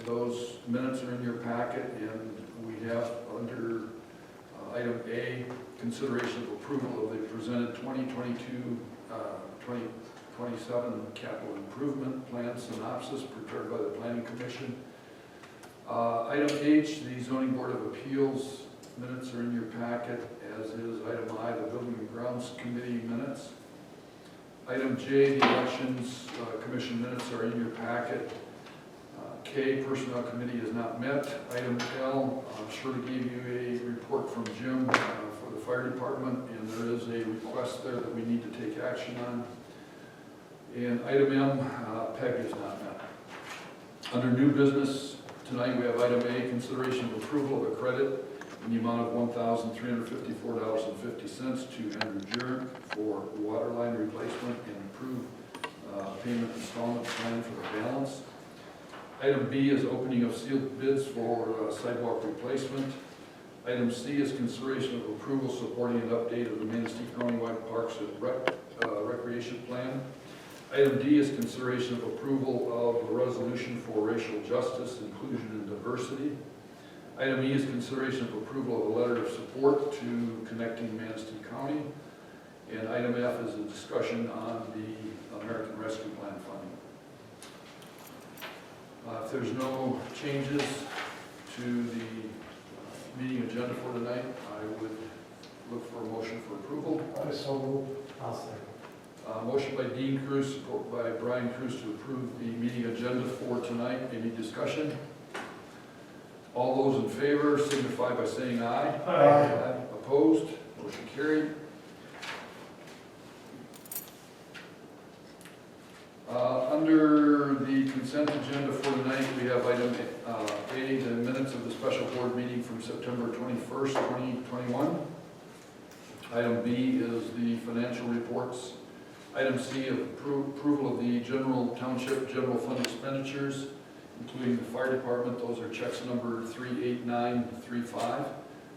those minutes are in your packet, and we have under item A, consideration of approval of the presented 2022-2027 capital improvement plan synopsis prepared by the Planning Commission. Item H, the Zoning Board of Appeals minutes are in your packet, as is item I, the Building and Grounds Committee minutes. Item J, the Elections Commission minutes are in your packet. K, Personnel Committee has not met. Item L, Shirley gave you a report from Jim for the Fire Department, and there is a request there that we need to take action on. And item M, PEG has not met. Under new business, tonight we have item A, consideration of approval of a credit in the amount of $1,354.50 to Andrew Jurek for water line replacement and improved payment installment plan for the balance. Item B is opening of sealed bids for sidewalk replacement. Item C is consideration of approval supporting an update of the Manistee Countywide Parks and Recreation Plan. Item D is consideration of approval of a resolution for racial justice, inclusion, and diversity. Item E is consideration of approval of a letter of support to Connecting Manistee County. And item F is a discussion on the American Rescue Plan funding. If there's no changes to the meeting agenda for tonight, I would look for a motion for approval. So moved. I'll second. Motion by Dean Cruz, support by Brian Cruz to approve the meeting agenda for tonight. Any discussion? All those in favor signify by saying aye. Aye. Opposed? Motion carried. Under the consent agenda for tonight, we have item A, the minutes of the special board meeting from September 21st, 2021. Item B is the financial reports. Item C, approval of the Township general fund expenditures, including the fire department. Those are checks number 38935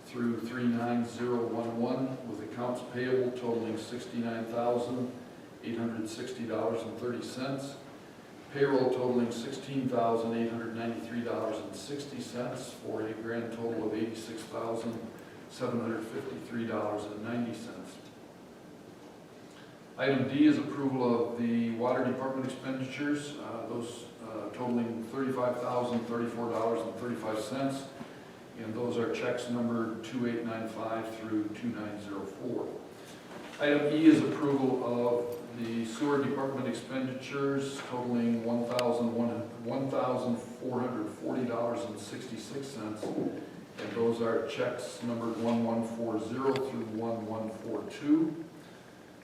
through 39011, with accounts payable totaling $69,860.30. Payroll totaling $16,893.60 for a grand total of $86,753.90. Item D is approval of the water department expenditures, those totaling $35,034.35, and those are checks numbered 2895 through 2904. Item E is approval of the sewer department expenditures totaling $1,440.66, and those are checks numbered 1140 through 1142.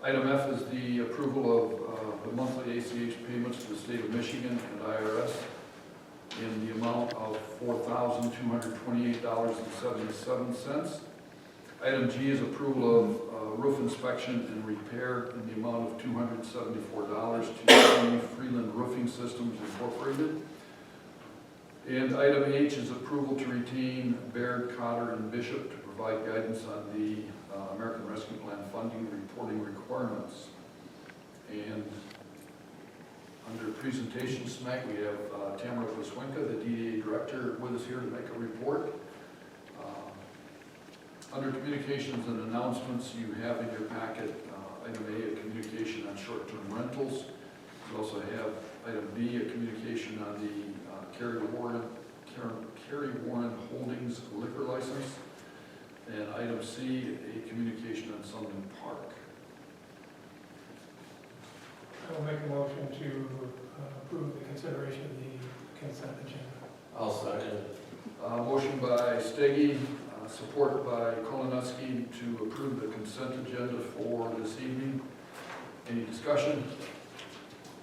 Item F is the approval of the monthly ACH payments to the state of Michigan and IRS in the amount of $4,228.77. Item G is approval of roof inspection and repair in the amount of $274 to Freeland Roofing Systems Incorporated. And item H is approval to retain Baird, Cotter, and Bishop to provide guidance on the American Rescue Plan funding reporting requirements. And under presentations tonight, we have Tamara Paswinka, the DDA Director, with us here to make a report. Under communications and announcements, you have in your packet item A, a communication on short-term rentals. You also have item B, a communication on the Kerry Warren Holdings liquor license. And item C, a communication on Sunland Park. I will make a motion to approve the consideration of the consent agenda. I'll second. Motion by Steggy, support by Kolonuski to approve the consent agenda for this evening. Any discussion?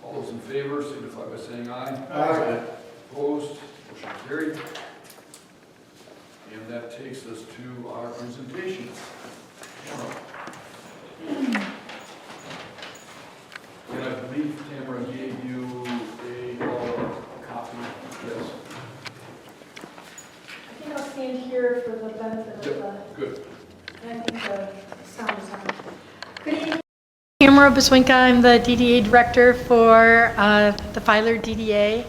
All those in favor signify by saying aye. Aye. Opposed? Motion carried. And that takes us to our presentations. And I believe Tamara gave you a copy of this. I think I'll stand here for the benefit of the, Good. and I think the sound is on. Good evening. Tamara Paswinka, I'm the DDA Director for the Filer DDA,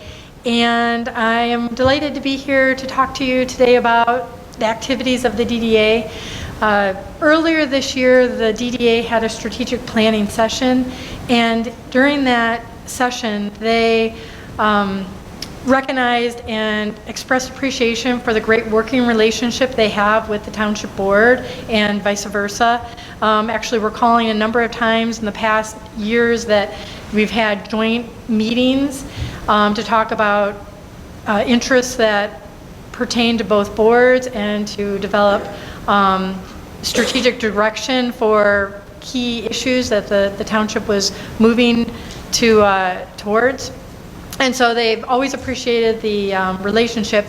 and I am delighted to be here to talk to you today about the activities of the DDA. Earlier this year, the DDA had a strategic planning session, and during that session, they recognized and expressed appreciation for the great working relationship they have with the Township Board and vice versa. Actually, we're calling a number of times in the past years that we've had joint meetings to talk about interests that pertain to both boards and to develop strategic direction for key issues that the Township was moving towards. And so they've always appreciated the relationship,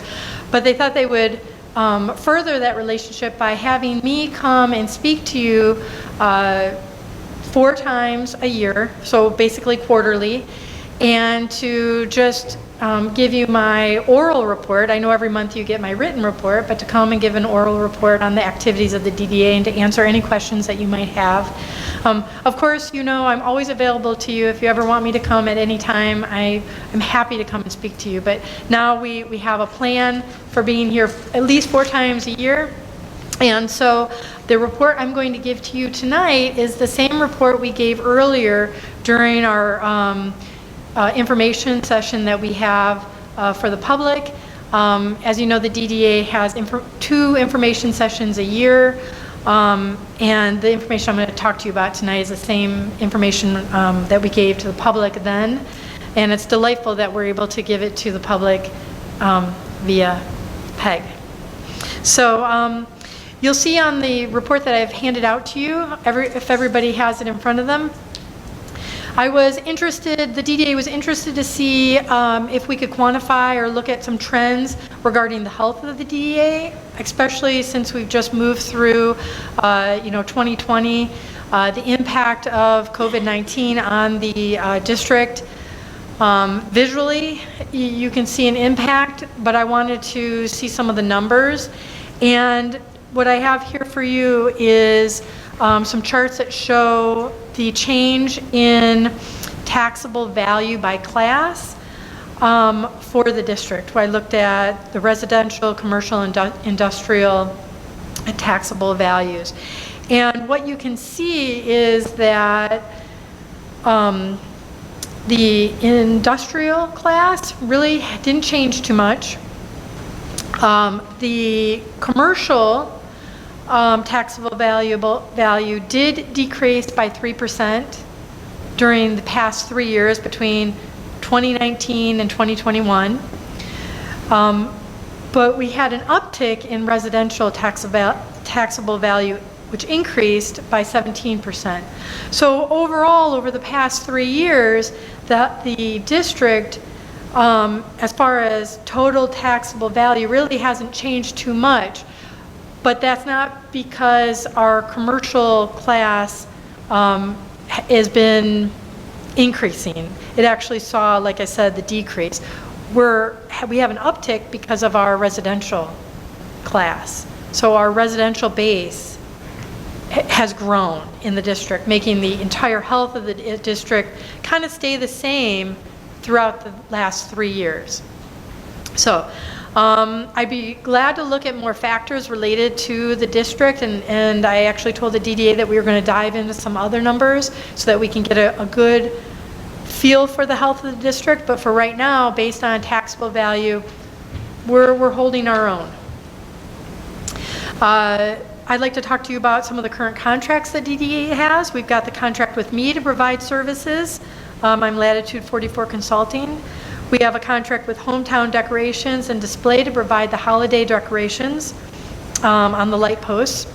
but they thought they would further that relationship by having me come and speak to you 4 times a year, so basically quarterly, and to just give you my oral report. I know every month you get my written report, but to come and give an oral report on the activities of the DDA and to answer any questions that you might have. Of course, you know I'm always available to you. If you ever want me to come at any time, I'm happy to come and speak to you. But now we have a plan for being here at least 4 times a year. And so the report I'm going to give to you tonight is the same report we gave earlier during our information session that we have for the public. As you know, the DDA has 2 information sessions a year, and the information I'm going to talk to you about tonight is the same information that we gave to the public then, and it's delightful that we're able to give it to the public via PEG. So you'll see on the report that I've handed out to you, if everybody has it in front of them, the DDA was interested to see if we could quantify or look at some trends regarding the health of the DDA, especially since we've just moved through 2020, the impact of COVID-19 on the district. Visually, you can see an impact, but I wanted to see some of the numbers. And what I have here for you is some charts that show the change in taxable value by class for the district. I looked at the residential, commercial, and industrial taxable values. And what you can see is that the industrial class really didn't change too much. The commercial taxable value did decrease by 3% during the past 3 years between 2019 and 2021. But we had an uptick in residential taxable value, which increased by 17%. So overall, over the past 3 years, the district, as far as total taxable value, really hasn't changed too much. But that's not because our commercial class has been increasing. It actually saw, like I said, the decrease. We have an uptick because of our residential class. So our residential base has grown in the district, making the entire health of the district kind of stay the same throughout the last 3 years. So I'd be glad to look at more factors related to the district, and I actually told the DDA that we were going to dive into some other numbers so that we can get a good feel for the health of the district. But for right now, based on taxable value, we're holding our own. I'd like to talk to you about some of the current contracts that DDA has. We've got the contract with me to provide services. I'm Latitude 44 Consulting. We have a contract with Hometown Decorations and Display to provide the holiday decorations on the light posts.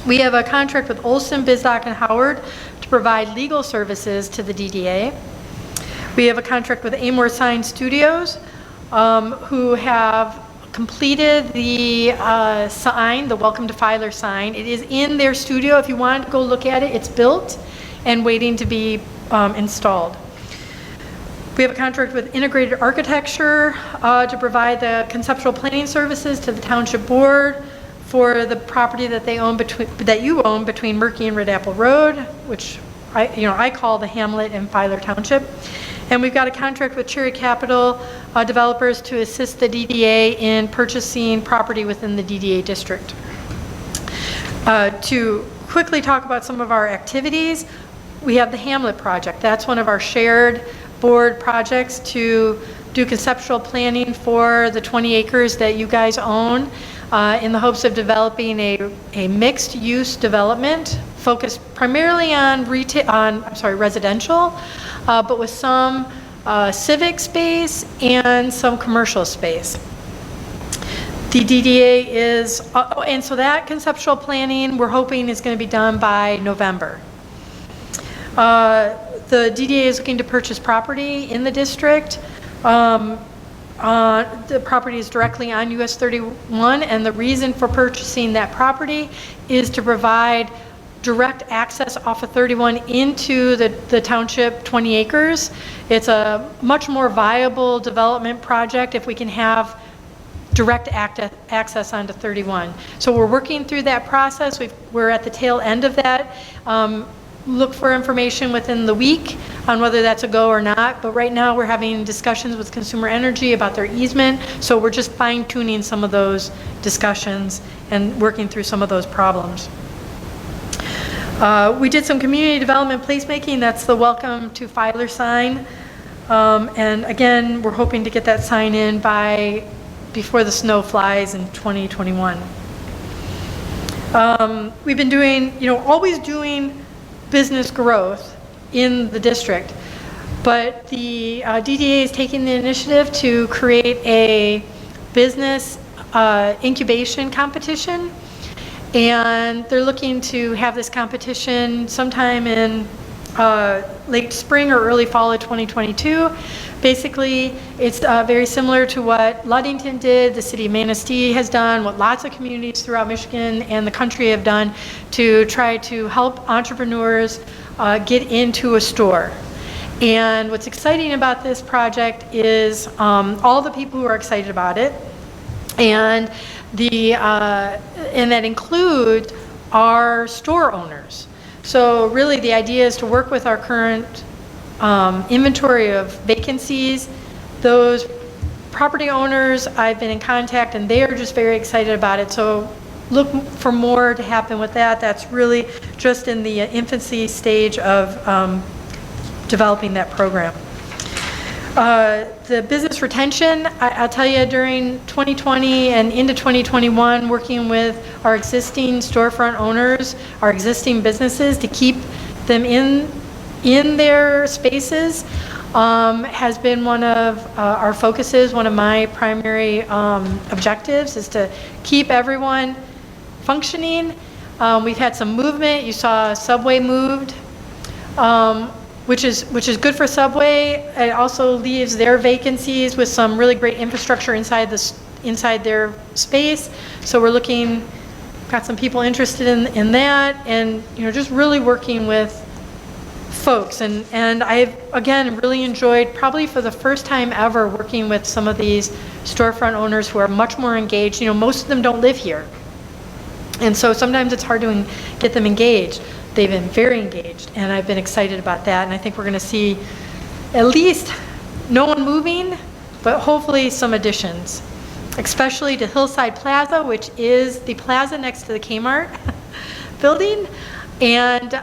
We have a contract with Olson, Bisdock, and Howard to provide legal services to the DDA. We have a contract with Amor Sign Studios, who have completed the sign, the Welcome to Filer sign. It is in their studio. If you want to go look at it, it's built and waiting to be installed. We have a contract with Integrated Architecture to provide the conceptual planning services to the Township Board for the property that they own that you own between Murky and Red Apple Road, which I call the Hamlet and Filer Township. And we've got a contract with Cherry Capital Developers to assist the DDA in purchasing property within the DDA district. To quickly talk about some of our activities, we have the Hamlet project. That's one of our shared board projects to do conceptual planning for the 20 acres that you guys own in the hopes of developing a mixed-use development focused primarily on residential, but with some civic space and some commercial space. The DDA is, and so that conceptual planning we're hoping is going to be done by November. The DDA is looking to purchase property in the district. The property is directly on US 31, and the reason for purchasing that property is to provide direct access off of 31 into the township 20 acres. It's a much more viable development project if we can have direct access onto 31. So we're working through that process. We're at the tail end of that. Look for information within the week on whether that's a go or not, but right now we're having discussions with Consumer Energy about their easement, so we're just fine-tuning some of those discussions and working through some of those problems. We did some community development placemaking. That's the welcome to filer sign, and again, we're hoping to get that sign in before the snow flies in 2021. We've been doing, always doing business growth in the district, but the DDA is taking the initiative to create a business incubation competition, and they're looking to have this competition sometime in late spring or early fall of 2022. Basically, it's very similar to what Ludington did, the city of Manistee has done, what lots of communities throughout Michigan and the country have done to try to help entrepreneurs get into a store. And what's exciting about this project is all the people who are excited about it, and that includes our store owners. So really the idea is to work with our current inventory of vacancies. Those property owners, I've been in contact and they are just very excited about it. So look for more to happen with that. That's really just in the infancy stage of developing that program. The business retention, I'll tell you, during 2020 and into 2021, working with our existing storefront owners, our existing businesses to keep them in their spaces has been one of our focuses. One of my primary objectives is to keep everyone functioning. We've had some movement. You saw Subway moved, which is good for Subway. It also leaves their vacancies with some really great infrastructure inside their space. So we're got some people interested in that, and just really working with folks. And I've again really enjoyed, probably for the first time ever, working with some of these storefront owners who are much more engaged. Most of them don't live here, and so sometimes it's hard to get them engaged. They've been very engaged, and I've been excited about that. And I think we're going to see at least no one moving, but hopefully some additions, especially to Hillside Plaza, which is the plaza next to the Kmart building, and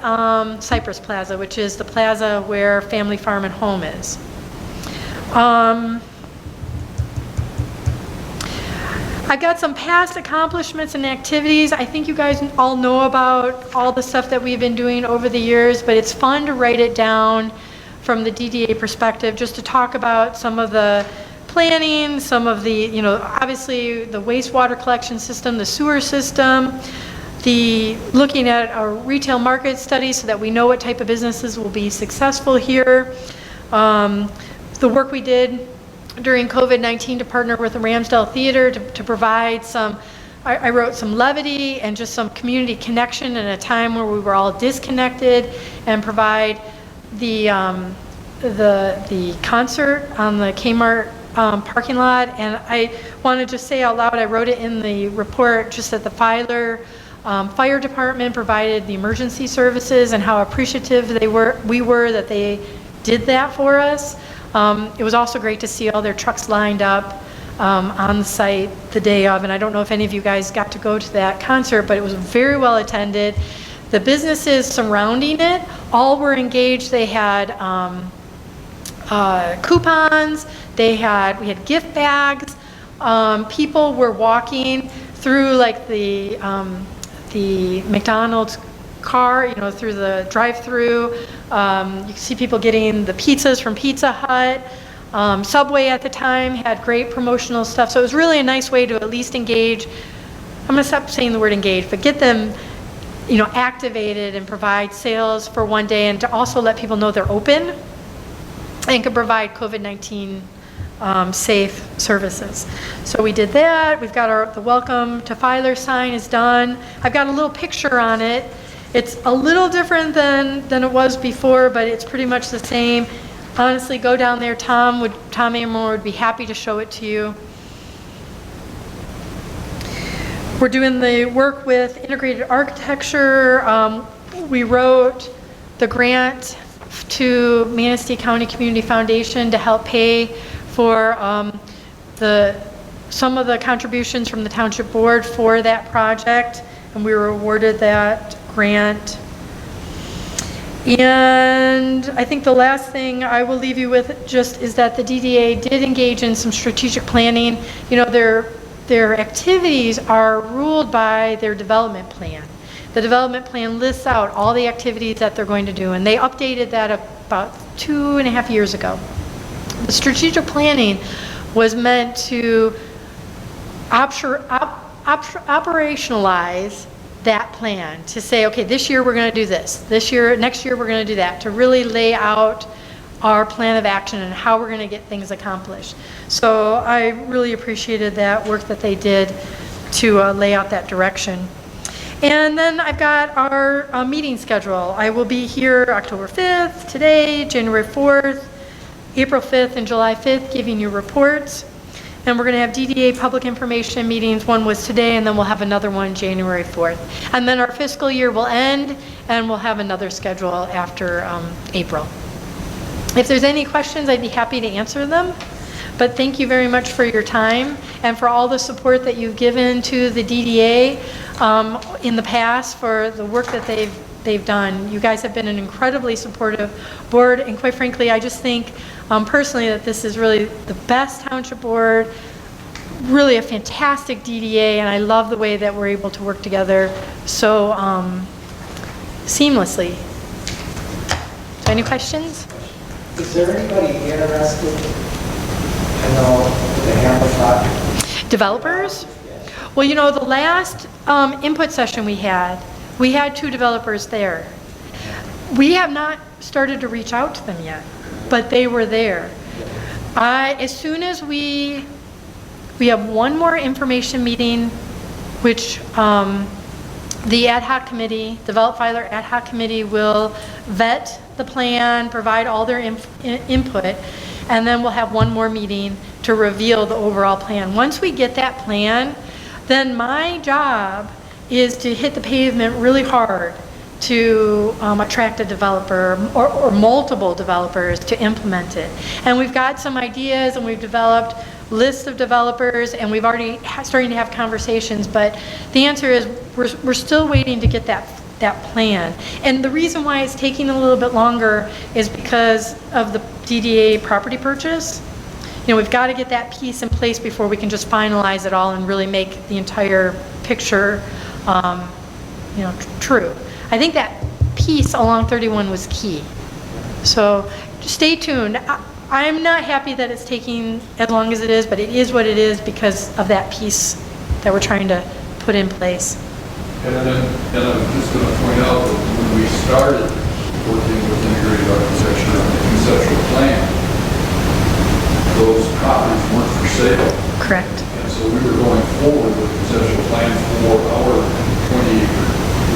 Cypress Plaza, which is the plaza where Family Farm and Home is. I've got some past accomplishments and activities. I think you guys all know about all the stuff that we've been doing over the years, but it's fun to write it down from the DDA perspective, just to talk about some of the planning, some of the, obviously the wastewater collection system, the sewer system, looking at our retail market study so that we know what type of businesses will be successful here. The work we did during COVID-19 to partner with the Ramsdale Theater to provide I wrote some levity and just some community connection in a time where we were all disconnected, and provide the concert on the Kmart parking lot. And I want to just say out loud, I wrote it in the report, just that the fire department provided the emergency services and how appreciative we were that they did that for us. It was also great to see all their trucks lined up on the site the day of, and I don't know if any of you guys got to go to that concert, but it was very well attended. The businesses surrounding it all were engaged. They had coupons, we had gift bags. People were walking through like the McDonald's car, through the drive-through. You can see people getting the pizzas from Pizza Hut. Subway at the time had great promotional stuff. So it was really a nice way to at least engage. I'm going to stop saying the word engage, but get them, activated and provide sales for one day, and to also let people know they're open and can provide COVID-19 safe services. So we did that. We've got the welcome to Filer sign is done. I've got a little picture on it. It's a little different than it was before, but it's pretty much the same. Honestly, go down there. Tom Amor would be happy to show it to you. We're doing the work with integrated architecture. We wrote the grant to Manistee County Community Foundation to help pay for some of the contributions from the Township Board for that project, and we were awarded that grant. And I think the last thing I will leave you with just is that the DDA did engage in some strategic planning. Their activities are ruled by their development plan. The development plan lists out all the activities that they're going to do, and they updated that about 2.5 years ago. The strategic planning was meant to operationalize that plan, to say, okay, this year we're going to do this, next year we're going to do that, to really lay out our plan of action and how we're going to get things accomplished. So I really appreciated that work that they did to lay out that direction. And then I've got our meeting schedule. I will be here October 5th, today, January 4th, April 5th, and July 5th, giving you reports. And we're going to have DDA public information meetings. One was today, and then we'll have another one January 4th. And then our fiscal year will end, and we'll have another schedule after April. If there's any questions, I'd be happy to answer them. But thank you very much for your time and for all the support that you've given to the DDA in the past, for the work that they've done. You guys have been an incredibly supportive board, and quite frankly, I just think personally that this is really the best township board, really a fantastic DDA, and I love the way that we're able to work together so seamlessly. So any questions? Is there anybody interested? I know the Hammer Thought. Developers? Well, the last input session we had 2 developers there. We have not started to reach out to them yet, but they were there. As soon as we have one more information meeting, which the ad hoc committee, Develop Filer ad hoc committee, will vet the plan, provide all their input, and then we'll have one more meeting to reveal the overall plan. Once we get that plan, then my job is to hit the pavement really hard to attract a developer or multiple developers to implement it. And we've got some ideas, and we've developed lists of developers, and we've already starting to have conversations, but the answer is we're still waiting to get that plan. And the reason why it's taking a little bit longer is because of the DDA property purchase. We've got to get that piece in place before we can just finalize it all and really make the entire picture true. I think that piece along 31 was key. So stay tuned. I'm not happy that it's taking as long as it is, but it is what it is because of that piece that we're trying to put in place. And I'm just going to point out that when we started working with integrated architecture and the conceptual plan, those properties weren't for sale. Correct. And so we were going forward with the conceptual plan for our 20-acre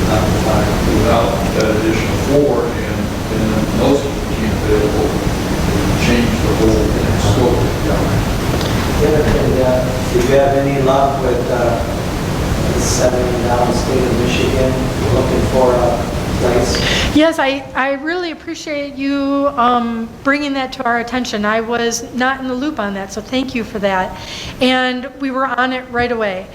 without that additional 4, and then those became available, changed the whole scope. Did you have any luck with settling down the state of Michigan, looking for a place? Yes, I really appreciate you bringing that to our attention. I was not in the loop on that, so thank you for that. And we were on it right away.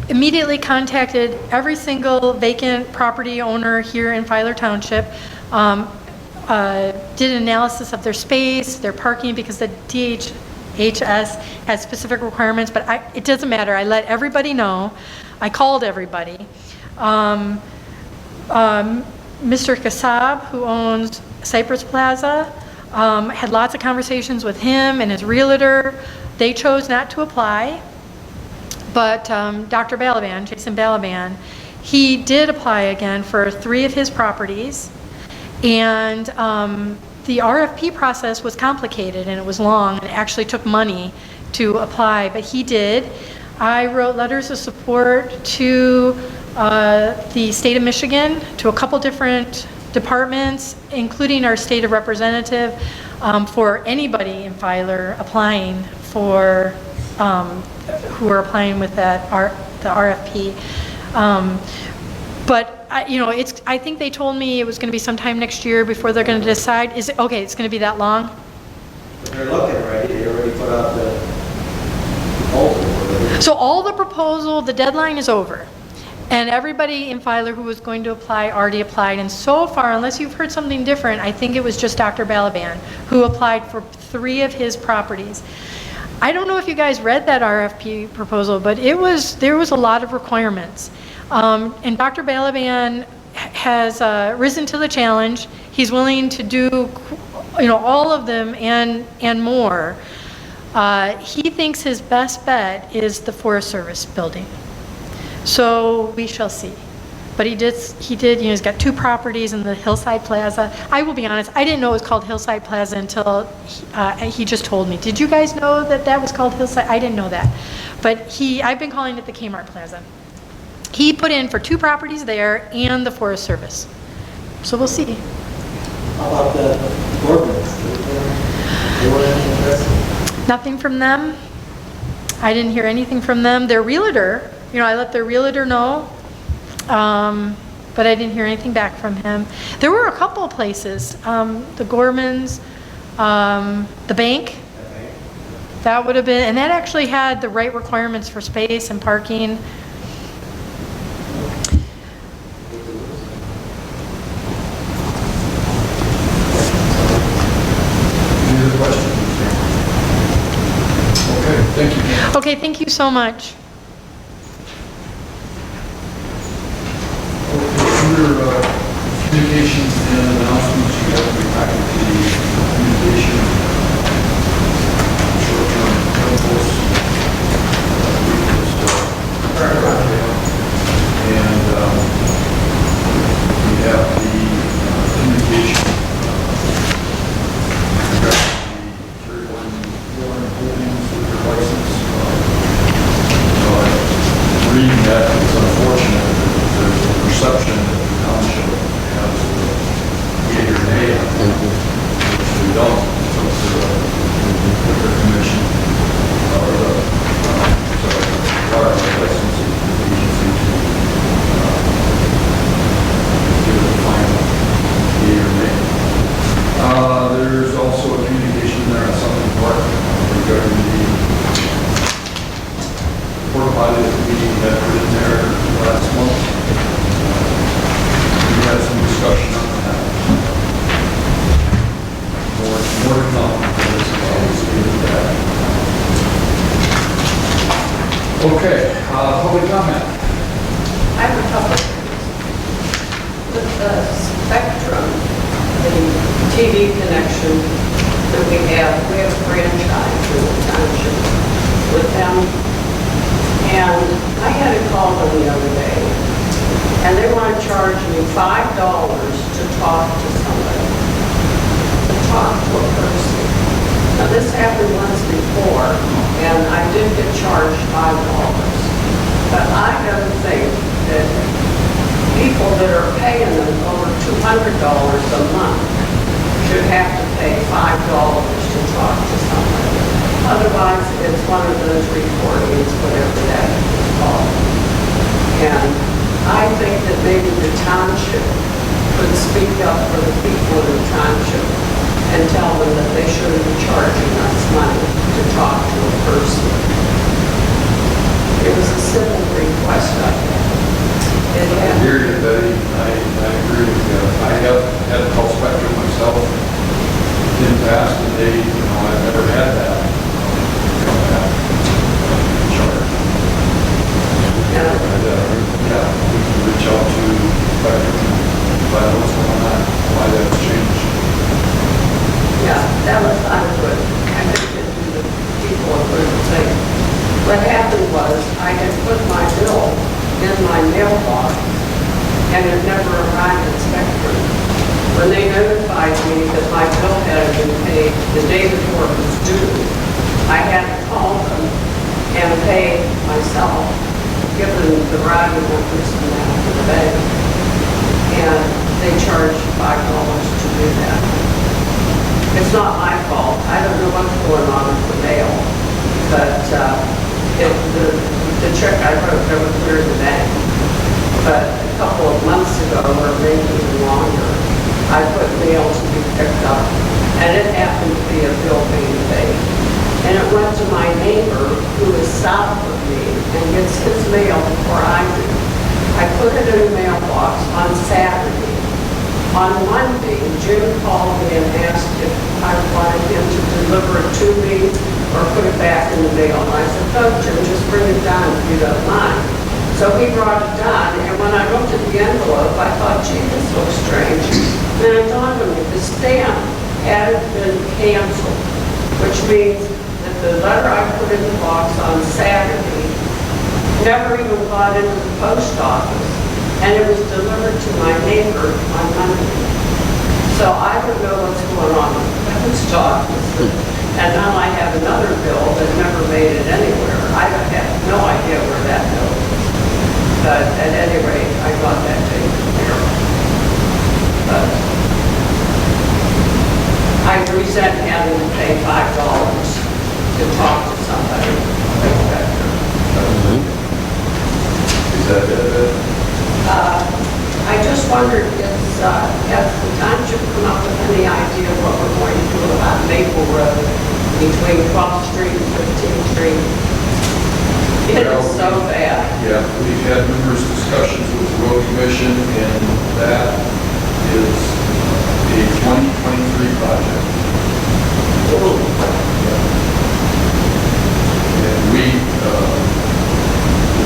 Immediately contacted every single vacant property owner here in Filer Township, did an analysis of their space, their parking, because the DHS has specific requirements, but it doesn't matter. I let everybody know. I called everybody. Mr. Kassab, who owns Cypress Plaza, had lots of conversations with him and his realtor. They chose not to apply, but Dr. Balaban, Jason Balaban, he did apply again for 3 of his properties, and the RFP process was complicated and it was long and it actually took money to apply, but he did. I wrote letters of support to the state of Michigan, to a couple different departments, including our state of representative, for anybody in Filer applying for, who are applying with that the RFP. But I think they told me it was going to be sometime next year before they're going to decide. Is it okay? It's going to be that long? But they're looking already, they already put out the proposal. So all the proposal, the deadline is over. And everybody in Filer who was going to apply already applied. And so far, unless you've heard something different, I think it was just Dr. Balaban who applied for 3 of his properties. I don't know if you guys read that RFP proposal, but there was a lot of requirements. And Dr. Balaban has risen to the challenge. He's willing to do, all of them and more. He thinks his best bet is the Forest Service building. So we shall see. But he did, he's got 2 properties in the Hillside Plaza. I will be honest, I didn't know it was called Hillside Plaza until he just told me. Did you guys know that was called Hillside? I didn't know that. But I've been calling it the Kmart Plaza. He put in for 2 properties there and the Forest Service. So we'll see. How about the ordinance? They weren't interested? Nothing from them. I didn't hear anything from them. Their realtor, I let their realtor know, but I didn't hear anything back from him. There were a couple of places, the Gormans, the bank, that would have been, and that actually had the right requirements for space and parking. Any other questions? Okay, thank you. Okay, thank you so much. Under communications and announcements, you have to be back to the communication short-term rentals. And we have the communication regarding the Warren Holdings with their license. Reading that, it's unfortunate that there's a perception that the township has yea or nay on that, which we don't. It's up to the liquor commission or the water licensing agency to give it a final yea or nay. There's also a communication there on Southern Park regarding the porta potty that we had put in there last month. We had some discussion on that. More to come. There's always good with that. Okay, public comment. I have a couple of things. With the Spectrum, the TV connection that we have a franchise in the township with them. And I had a call them the other day, and they want to charge me $5 to talk to somebody, to talk to a person. Now, this happened once before, and I did get charged $5. But I don't think that people that are paying them over $200 a month should have to pay $5 to talk to somebody. Otherwise, it's one of those recordings, whatever that is called. And I think that maybe the township could speak up for the people in the township and tell them that they shouldn't be charging us money to talk to a person. It was a simple request I had. It I had, hear you, Betty. I agree with you. I have had a call spectrum myself in the past, and I've never had that. Charge. yeah, Yeah, we can reach out to spectrum and find out what's going on, why that's changed. yeah, that was not good. I think it did the people a good thing. What happened was, I had put my bill in my mailbox, and it never arrived at Spectrum. When they notified me that my bill had been paid the day before it was due, I had to call them and pay myself, give them the routing numbers and that to the bank. And they charged $5 to do that. It's not my fault. I don't know what's going on with the mail, but the check I wrote never cleared the bank. But a couple of months ago, or maybe even longer, I put mail to be picked up, and it happened to be a bill being paid. And it went to my neighbor, who is south of me, and gets his mail before I do. I put it in a mailbox on Saturday. On Monday, Jim called me and asked if I wanted him to deliver it to me or put it back in the mail. And I said, no, Jim, just bring it down if you don't mind. So he brought it down, and when I looked at the envelope, I thought, gee, this looks strange. And it dawned on me, the stamp hadn't been canceled, which means that the letter I put in the box on Saturday never even got into the post office, and it was delivered to my neighbor on Monday. So I don't know what's going on with the post office. And now I have another bill that never made it anywhere. I have no idea where that bill is. But at any rate, I got that taken care of. But I resent having to pay $5 to talk to somebody like that. Is that it? I just wondered if, has the township come up with any idea what we're going to do about Maple Road between 12th Street and 15th Street? It is so bad. Yeah, we've had numerous discussions with the road commission, and that is a 2023 project. And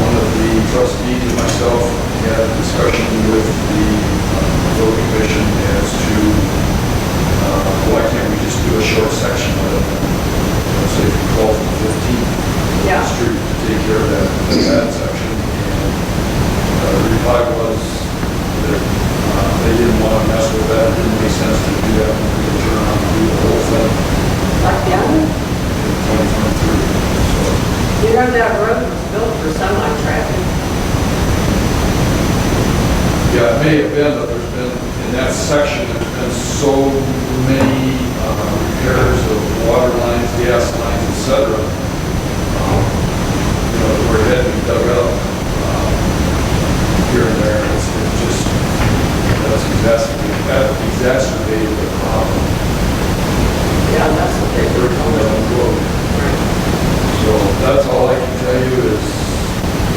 one of the trustees and myself had a discussion with the road commission as to why can't we just do a short section of it, let's say from 12th to 15th Yeah. Street to take care of that section. And the reply was that they didn't want to mess with that. It didn't make sense to do that when we could turn around and do the whole thing Again, in 2023. So, you know that road was built for semi-traffic. yeah, it may have been, but there's been, in that section, there's been so many repairs of water lines, gas lines, et cetera, where it had to be dug up here and there. It's just, that's exacerbated the problem. Yeah, that's what they were Down the told. road. So that's all I can tell you is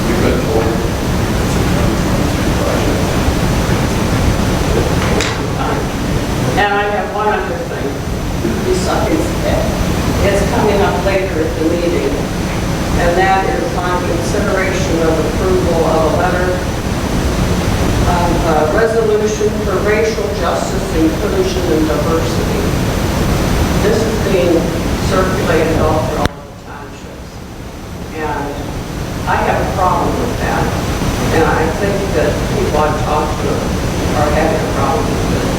we've been told it's a 2023 project. And I have one other thing besides that. It's coming up later at the meeting, and that is on consideration of approval of a letter of resolution for racial justice, inclusion, and diversity. This is being circulated all throughout the townships, and I have a problem with that, and I think that people I've talked to are having a problem with it.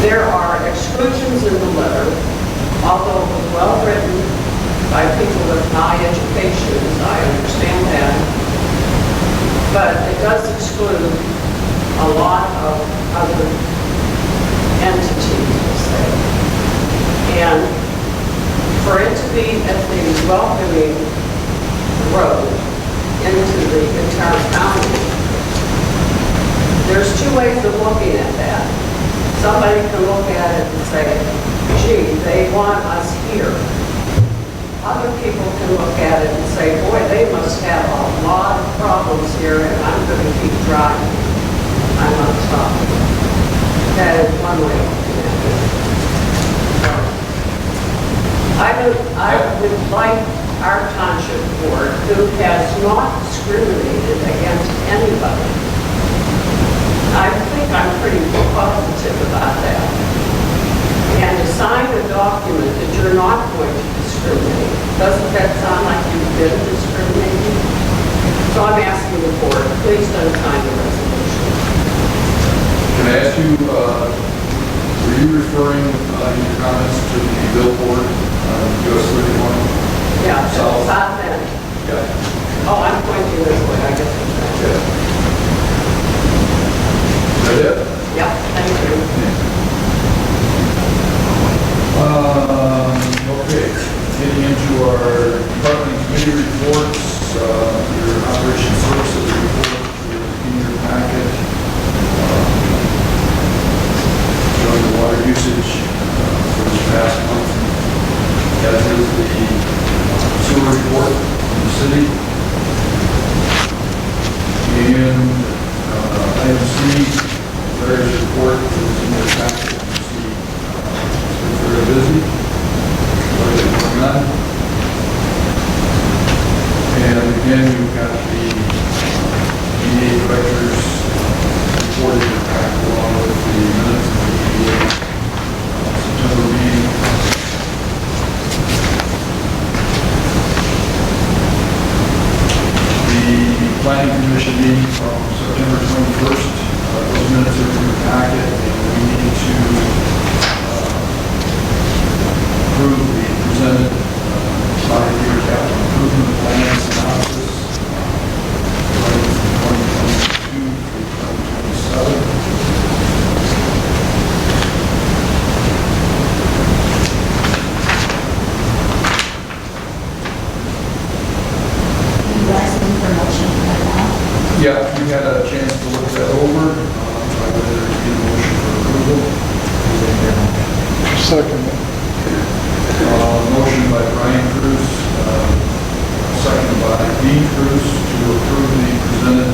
There are exclusions in the letter, although it was well written by people with high educations, I understand that. But it does exclude a lot of other entities, we'll say. And for it to be at the welcoming road, into the entire county. There's two ways of looking at that. Somebody can look at it and say, gee, they want us here. Other people can look at it and say, boy, they must have a lot of problems here, and I'm going to keep driving. I'm on top. That is one way of looking at it. I would like our township board, who has not discriminated against anybody. I think I'm pretty positive about that. And to sign a document that you're not going to discriminate, doesn't that sound like you've been discriminating? So I'm asking the board, please don't sign the resolution. Can I ask you, were you referring in your comments to the billboard, US 31? Yeah, South. South End. Yeah. Oh, I'm pointing this way, I guess. Okay. Is that it? Yeah, thank you. Okay, getting into our department and committee reports, your operation services report in your packet. Showing the water usage for this past month, as is the sewer report in the city. And item C, Larry's report is in your packet. Very busy. What is going on? And again, you've got the DDA Director's report in your packet along with the minutes of the DDA September meeting. The Planning Commission meeting from September 21st, those minutes are in your packet, and we need to approve the presented 5-year capital improvement plan synopsis running from 2022 through 2027. You guys need for motion for that now? Yeah, you had a chance to look that over. I would entertain a motion for approval. Second. Motion by Brian Cruz, second by Dean Cruz to approve the presented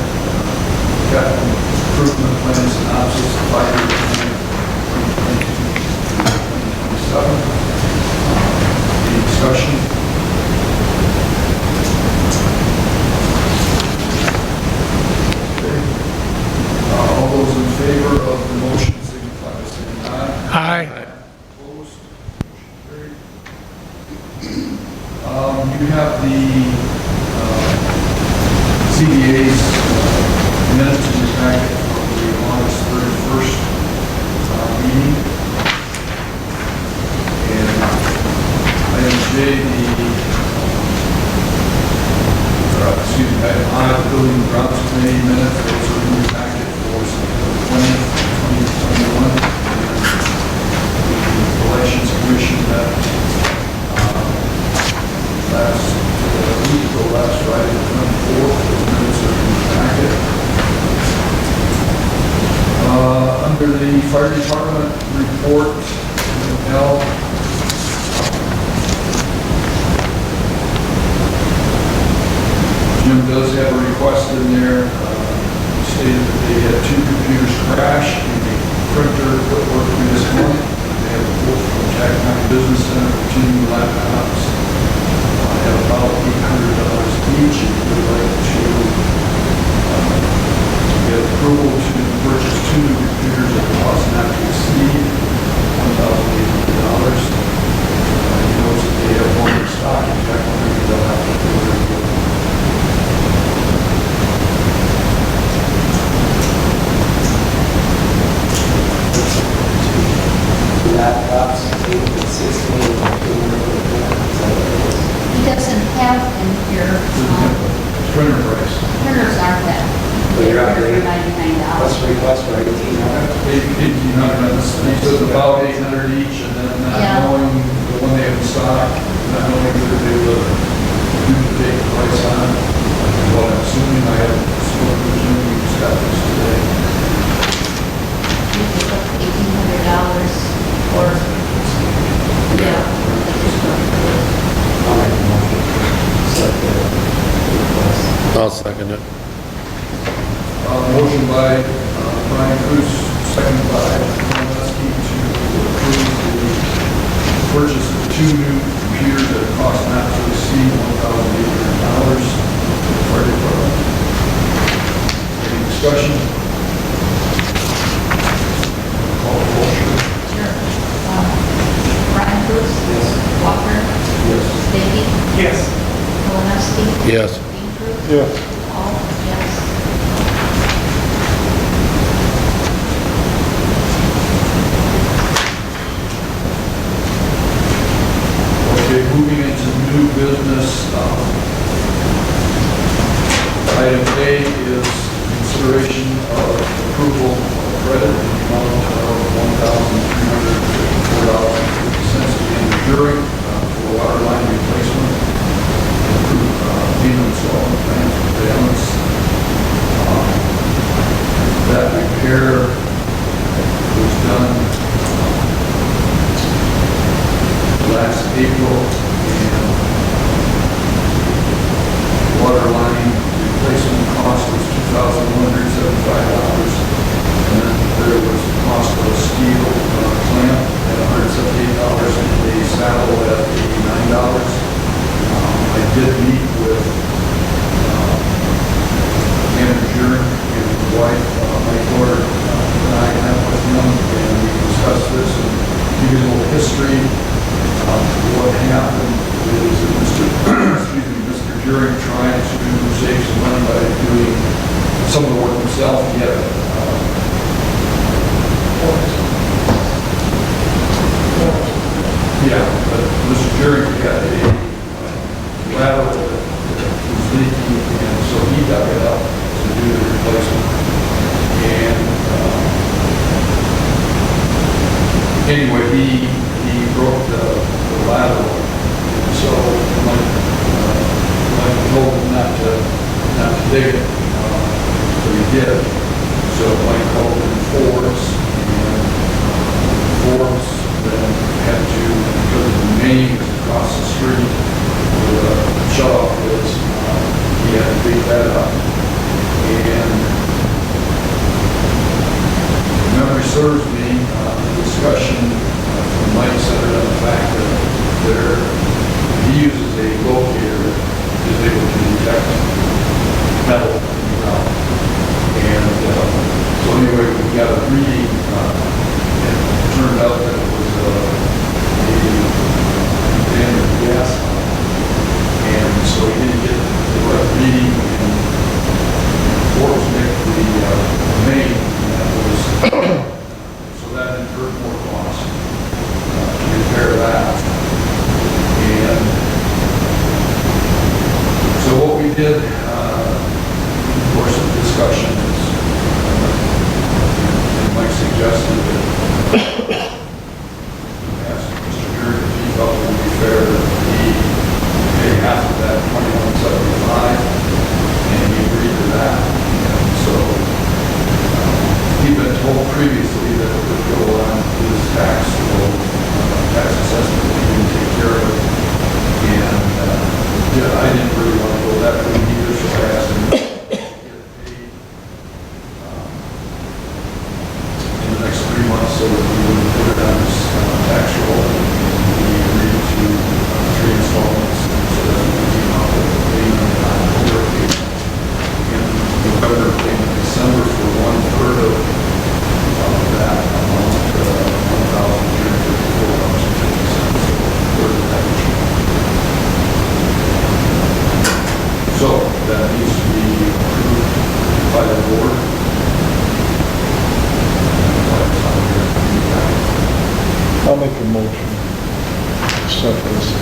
capital improvement plan synopsis 5-year plan 2022-2027. Any discussion? Okay. All those in favor of the motion signify by saying aye. Aye. Opposed? Motion carried. You have the CDA's minutes in your packet from the August 31st meeting. And item J, item I, the Building and Grounds Committee minutes, those are in your packet for September 20th, 2021. And the Elections Commission met last week, or last Friday, the 24th, those minutes are in your packet. Under the fire department report, L, Jim does have a request in there, stated that they had 2 computers crash and the printer quit working this month. They have a quote from Jack County Business Center for 2 new laptops at about $800 each, and we would like to get approval to purchase 2 new computers at a cost not to exceed $1,800. He knows that they have one in stock in Jack County, they'll have to order it. Laptops, 16, He doesn't have in here, Printer price. printers aren't that. But you're up They're there. $99. What's the request for 1,800? $1,800, he says about $800 each, and then not Yeah. knowing the one they have in stock, not knowing whether they will duplicate the price on it, what else. acceptance today. $1,800 or, yeah. I'll make a motion. Accept the request. I'll second it. Motion by Brian Cruz, second by Ron Leske to approve the purchase of 2 new computers at a cost not to exceed $1,800 for the fire department. Any discussion? Call the roll. Sure. Brian Cruz? Yes. Walker? Yes. Stacy? Yes. Malinowski? Yes. Dean Cruz? Yes. All yes. Okay, moving into new business. Item A is consideration of approval of credit in the amount of $1,354.50 to Andrew Jury for water line replacement. Payment installment plans for balance. That repair was done last April, and water line replacement cost was $2,175. And then there was the cost of a steel clamp at $178 and a saddle at $89. I did meet with Andrew Jury and his wife, Mike Lord, and I met with him, and we discussed this and give you a little history. What happened is that Mr. Jury tried to save some money by doing some of the work himself. He had but Mr. Jury had a lateral that was leaking, and so he dug it up to do the replacement. And anyway, he broke the lateral, so Mike told him not to dig it, but he did. So Mike called in Forbes, and Forbes then had to, because the main was across the street, the shut-off is, he had to dig that up. And if memory serves me, the discussion from Mike centered on the fact that he uses a locator that is able to detect metal in the ground. And so anyway, we got a reading, and it turned out that it was a contaminated gas line. And so he didn't get the right reading, and Forbes nicked the main, and that was, so that incurred more cost to repair that. And so what we did, in the course of the discussion, is and Mike suggested that ask Mr. Jury if he felt it would be fair that he pay half of that $21.75, and he agreed to that. And so he'd been told previously that it would go on his tax assessment, he didn't take care of it. And I didn't really want to go that way either, so I asked him to get paid in the next 3 months so that we wouldn't put it on his tax roll. He agreed to 3 installments so that we could came out with a payment in October, payment in November, payment in December for 1/3 of that amount, $1,354.50. So that needs to be approved by the board. I'll make a motion to accept this.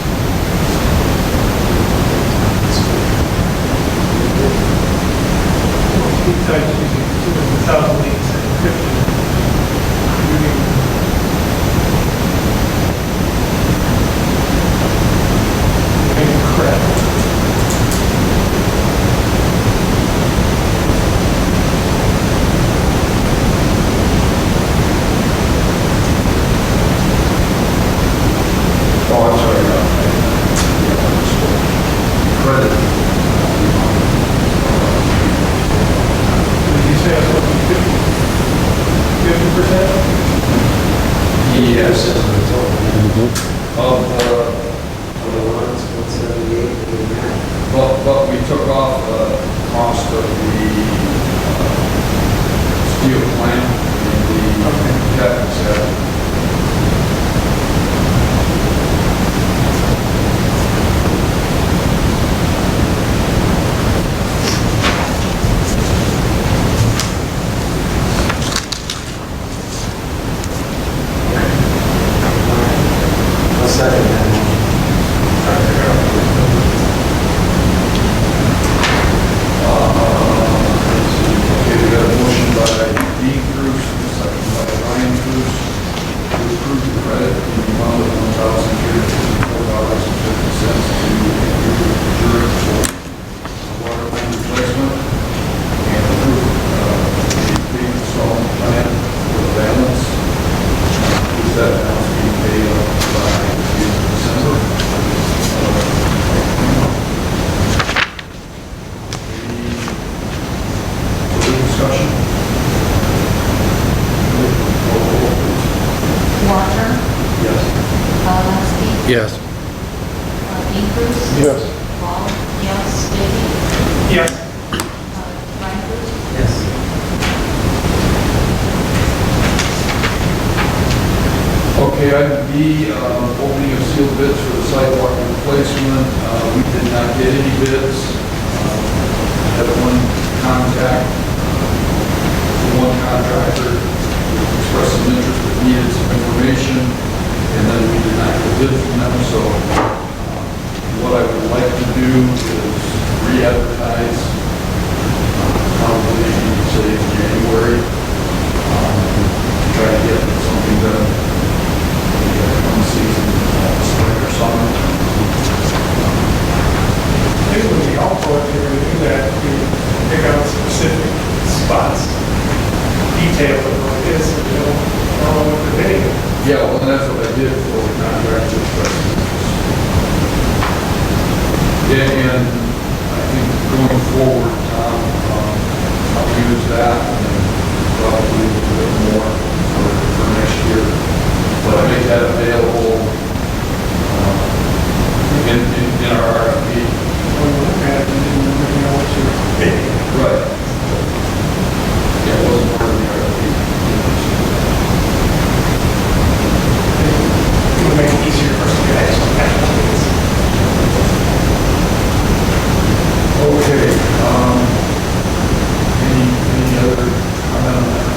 credit. Did you say it's supposed to be 50%? Yes. Of the, The ones, 178, 89. but we took off the cost of the steel plant and the cabinet set. I'll second that motion. Okay, we got a motion by Dean Cruz, and a second by Ryan Cruz to approve the credit in the amount of $1,054.50 to Zurich for water line replacement and approve the installment plan for the balance. Is that balance being paid up by the end of December? Further discussion? Walter, Yes. Malinowski, Yes. Dean Cruz, Yes. Paul, yes, Davey, Yes. Ryan Cruz, Yes. Okay, item B, opening of sealed bids for the sidewalk replacement. We did not get any bids. Had one contact, one contractor expressed some interest but needed some information, and then we did not get a bid from them. So what I would like to do is re-advertise, probably, say, in January. Try to get something done one season, spring or summer. It would be helpful if you were to do that, to pick out specific spots, detail of what it is, you know, what the bidding. Yeah, well, and that's what I did for the contractor. And I think going forward, Tom, I'll use that and probably a little bit more for next year. But I make that available in our RFP. When you look at it, you didn't know what you were bidding. Right. Yeah, it wasn't part of the RFP. It would make it easier for us to get actual bids. Okay, any other comment on that?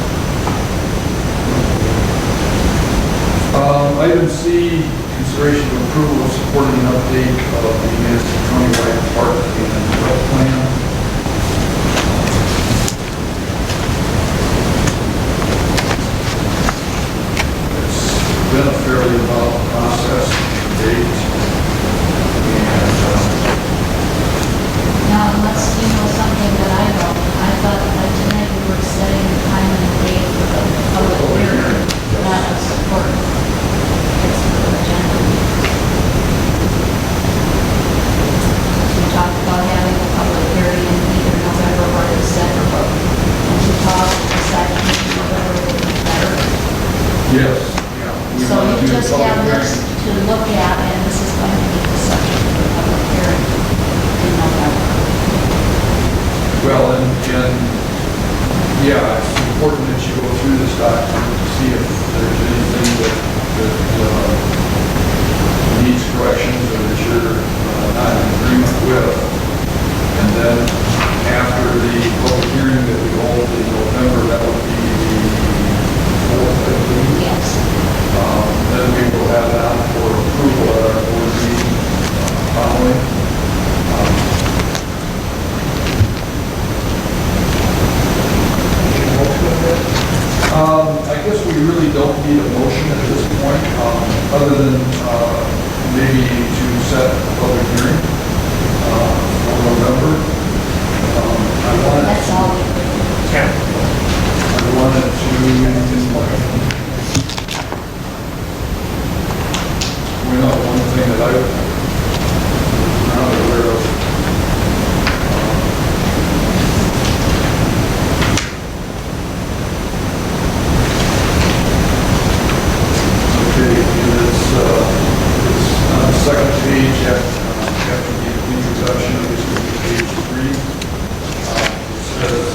Item C, consideration of approval of supporting an update of the municipal countywide park and rec plan. It's been a fairly involved process to date, and Now, unless you know something that I don't, I thought that tonight we were setting the time and date for the public hearing, not a support. It's for the agenda. We talked about having a public hearing in either November or December, and we talked, decided maybe November would be better. yes, yeah. we So want to you do a just public have this hearing. to look at, and this is going to be the subject of the public hearing in November. Well, and yeah, it's important that you go through this document to see if there's anything that needs corrections or that you're not in agreement with. And then after the public hearing that we hold in November, that would be the 4th, I believe. Yes. Then we will have it on for approval at our board meeting following. I guess we really don't need a motion at this point, other than maybe to set a public hearing for November. That's all we do. I wanted to, one thing that I yet, after the introduction, this will be page 3. It says,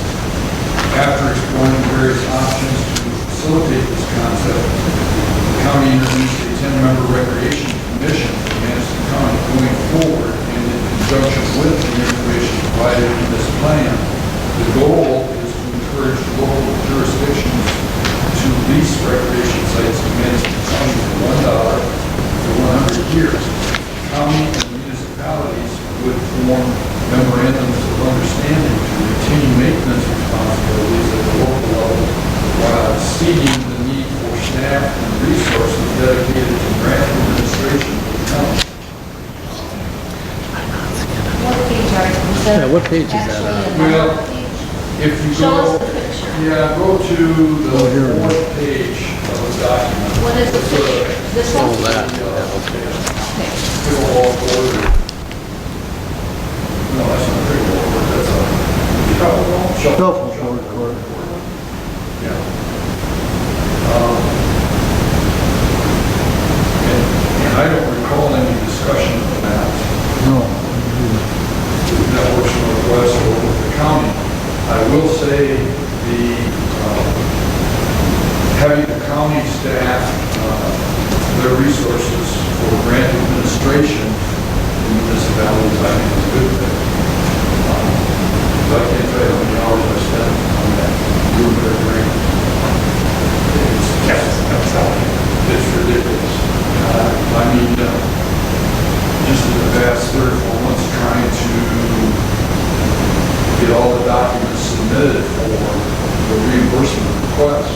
after exploring various options to facilitate this concept, the county introduced a 10-member recreation commission to manage the county going forward, and in conjunction with the information provided in this plan, the goal is to encourage local jurisdictions to lease recreation sites to manage the county for $1 for 100 years. County and municipalities would form memorandums of understanding to retain maintenance responsibilities at the local level while exceeding the need for staff and resources dedicated to grant administration of the county. What page are you? Yeah, what page is that on? Well, if you Show us go, the picture. yeah, go to the Oh, here it is. 4th page of the document. What is the It's a- picture? This one? Oh, that. Okay. Pickleball court. No, that's not a pickleball court, that's a Shuffleboard court. Yeah. And I don't recall any discussion of that. No. Networks Northwest or with the county. I will say having the county staff, their resources for grant administration in municipalities, I think is a good thing. But I can't tell you how many hours I spent on that Blueberry grant. It's ridiculous. I mean, just in the past 3 or 4 months trying to get all the documents submitted for the reimbursement request.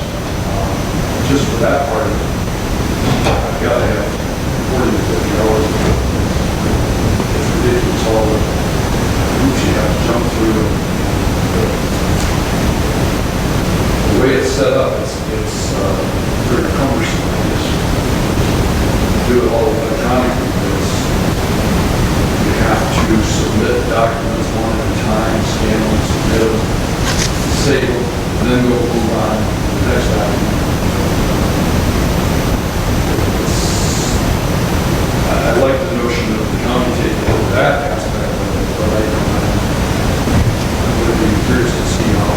Just for that part of it, I've got to have 40 to 50 hours. It's ridiculous, all the hoops you have to jump through. The way it's set up, it's very cumbersome. You just do it all electronically. You have to submit documents one at a time, scan them, submit them, save them, and then go move on to the next document. I like the notion of the county taking over that aspect of it, but I'm going to be curious to see how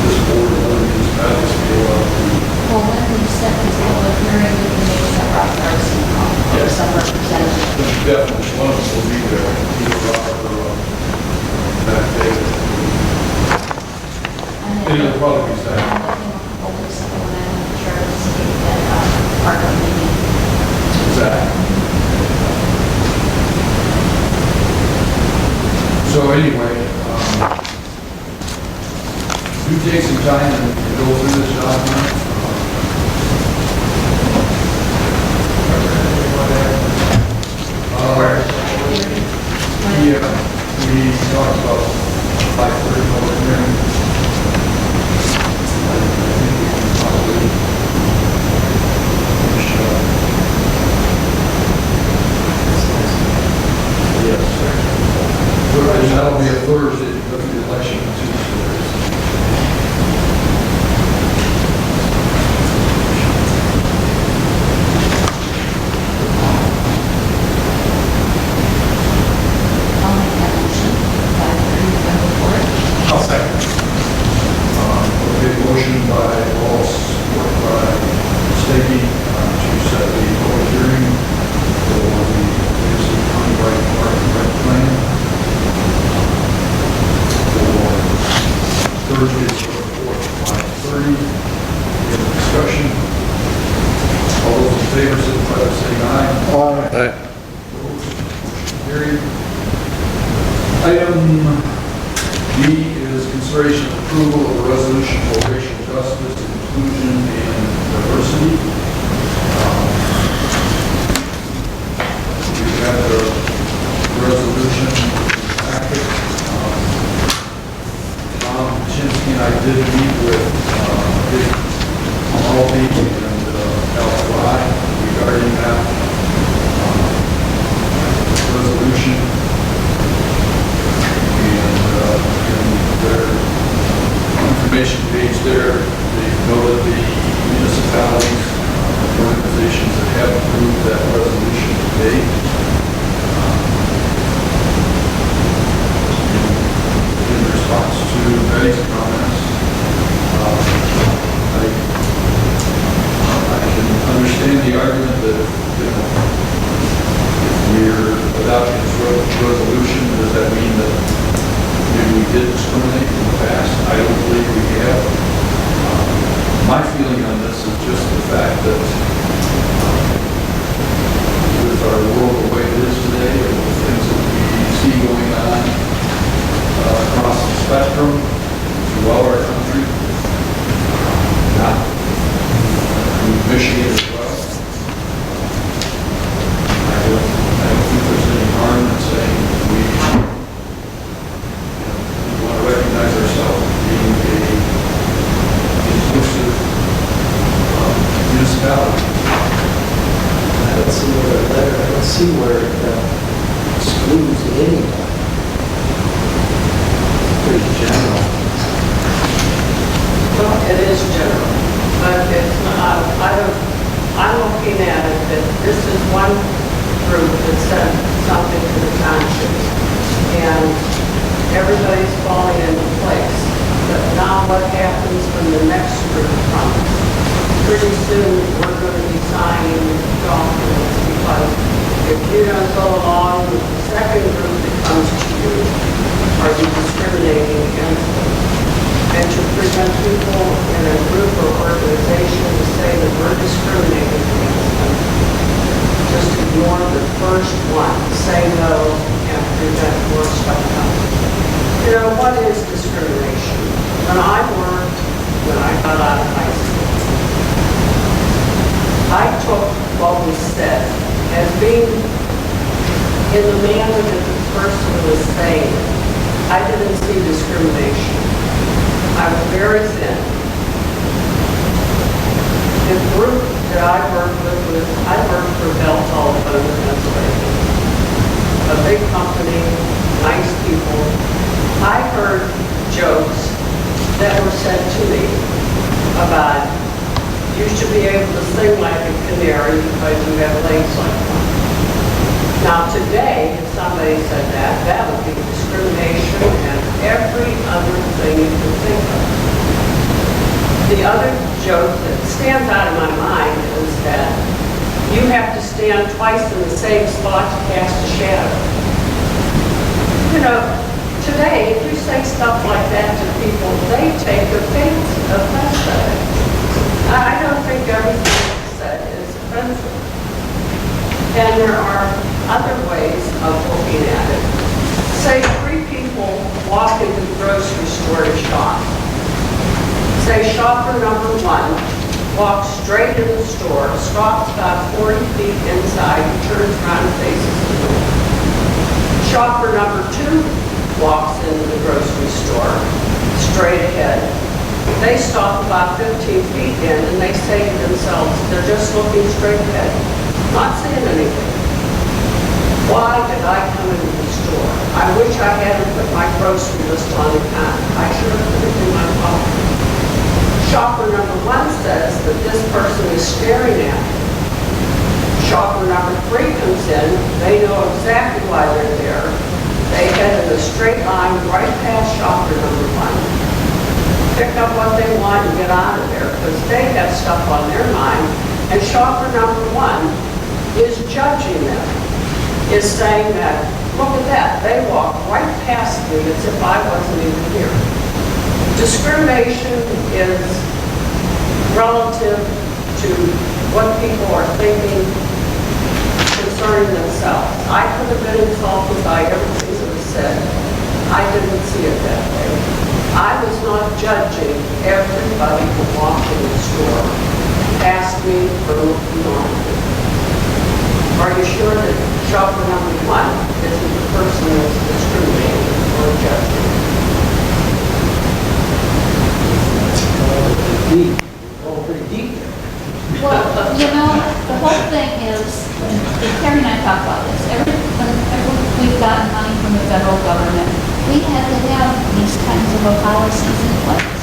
this board and other municipalities feel about the. Well, when we set this public hearing, we can make separate person, or some representative. Definitely, one of us will be there, either Robert or that day. Any of the probably be I'm that. looking a couple weeks ago when I went to church to see that part of the meeting. Zach. So anyway, you take some time and go through this document. Yeah, we talked about 5:30 public hearing. I think we can probably finish up. Yes. And that'll be a Thursday, because the election on Tuesday. I'll make that motion, 5:30 November 4th. I'll second. Okay, motion by Ross, support by Steggy, to set the public hearing for the Pearson County Right Park and Rec Plan for Thursday, September 4th, 5:30. Any discussion? All those in favor, signify by saying aye. Aye. Opposed? Motion carried. Item B is consideration of approval of a resolution for racial justice, inclusion, and diversity. We have the resolution packet. Tom Chinsky and I did meet with Dick Malby and LFI regarding that resolution. And their information page there, they noted the municipalities we're adopting this resolution, does that mean that maybe we did discriminate in the past? I don't believe we have. My feeling on this is just the fact that with our world the way it is today, and the things that we see going on across the spectrum throughout our country, not in Michigan as well, I don't think there's any harm in saying we want to recognize ourselves as being a inclusive municipality. I don't see where it excludes anyone. Pretty general. Well, it is general, but it's not, I'm looking at it that this is one group that said something to the township, and everybody's falling into place. But now what happens when the next group comes? Pretty soon, we're going to be signing documents, because if you don't go along with the second group that comes to you, are you discriminating against them? And to prevent people in a group or organization to say that we're discriminating against them, just ignore the first one, say no, and prevent more stuff coming. You know, what is discrimination? When I got out of high school, I took what was said as being in the manner that the person was saying. I didn't see discrimination. I was very thin. The group that I worked with, I worked for Bell Telephone in Pennsylvania. A big company, nice people. I heard jokes that were said to me about, you should be able to sing like a canary because you have legs like one. Now today, if somebody said that, that would be discrimination and every other thing you can think of. The other joke that stands out of my mind is that you have to stand twice in the same spot to cast a shadow. You know, today, if you say stuff like that to people, they take offense at it. I don't think everything that's said is offensive. And there are other ways of looking at it. Say 3 people walk into the grocery store to shop. Say shopper number 1 walks straight in the store, stops about 40 feet inside, and turns around and faces the door. Shopper number 2 walks into the grocery store, straight ahead. They stop about 15 feet in and they say to themselves, they're just looking straight ahead, not saying anything. Why did I come into the store? I wish I hadn't put my grocery list on the counter. I should have put it in my pocket. Shopper number 1 says that this person is staring at me. Shopper number 3 comes in, they know exactly why they're there. They head in a straight line right past shopper number 1. Pick up what they want and get out of there because they have stuff on their mind. And shopper number 1 is judging them, is saying that, look at that, they walked right past me as if I wasn't even here. Discrimination is relative to what people are thinking concerning themselves. I could have been insulted by everything that was said. I didn't see it that way. I was not judging everybody who walked in the store past me for looking on me. Are you sure that shopper number 1 isn't the person that's discriminating or judging? Deep. Oh, pretty deep there. Well, you know, the whole thing is, and Terry and I talked about this, whenever we've gotten money from the federal government, we had to have these kinds of policies in place.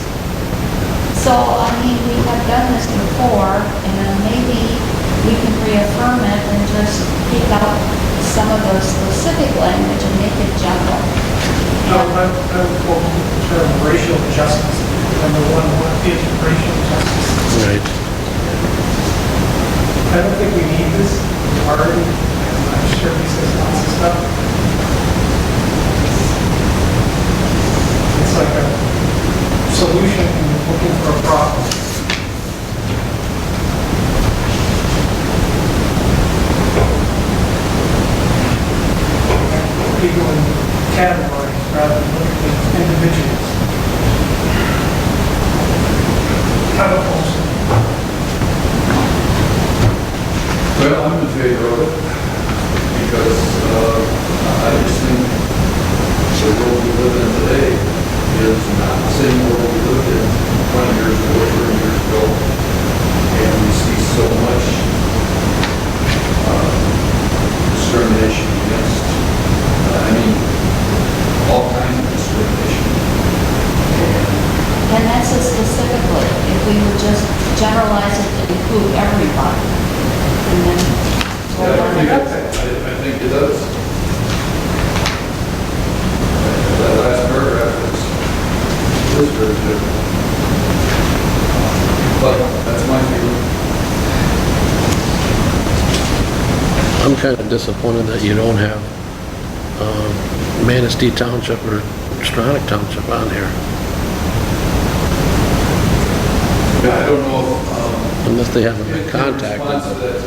So, I mean, we have done this before, and maybe we can reaffirm it and just take out some of the specific language and make it general. No, I would quote the term racial justice. Number 1, what is racial justice? Right. I don't think we need this already as much. sure he says lots of stuff. It's like a solution looking for a problem. People in categories rather than looking at individuals. Have a motion. Well, I'm in favor of it because I just think the world we live in today is not the same world we lived in 20 years ago, 30 years ago. And we see so much discrimination against, all kinds of discrimination. And that's it specifically, if we would just generalize it to include everybody. And then. I think it does. That last paragraph is very good. But that's my feeling. I'm kind of disappointed that you don't have Manistee Township or Stronach Township on here, Yeah, I don't know if, unless they haven't been in contacted. response to that,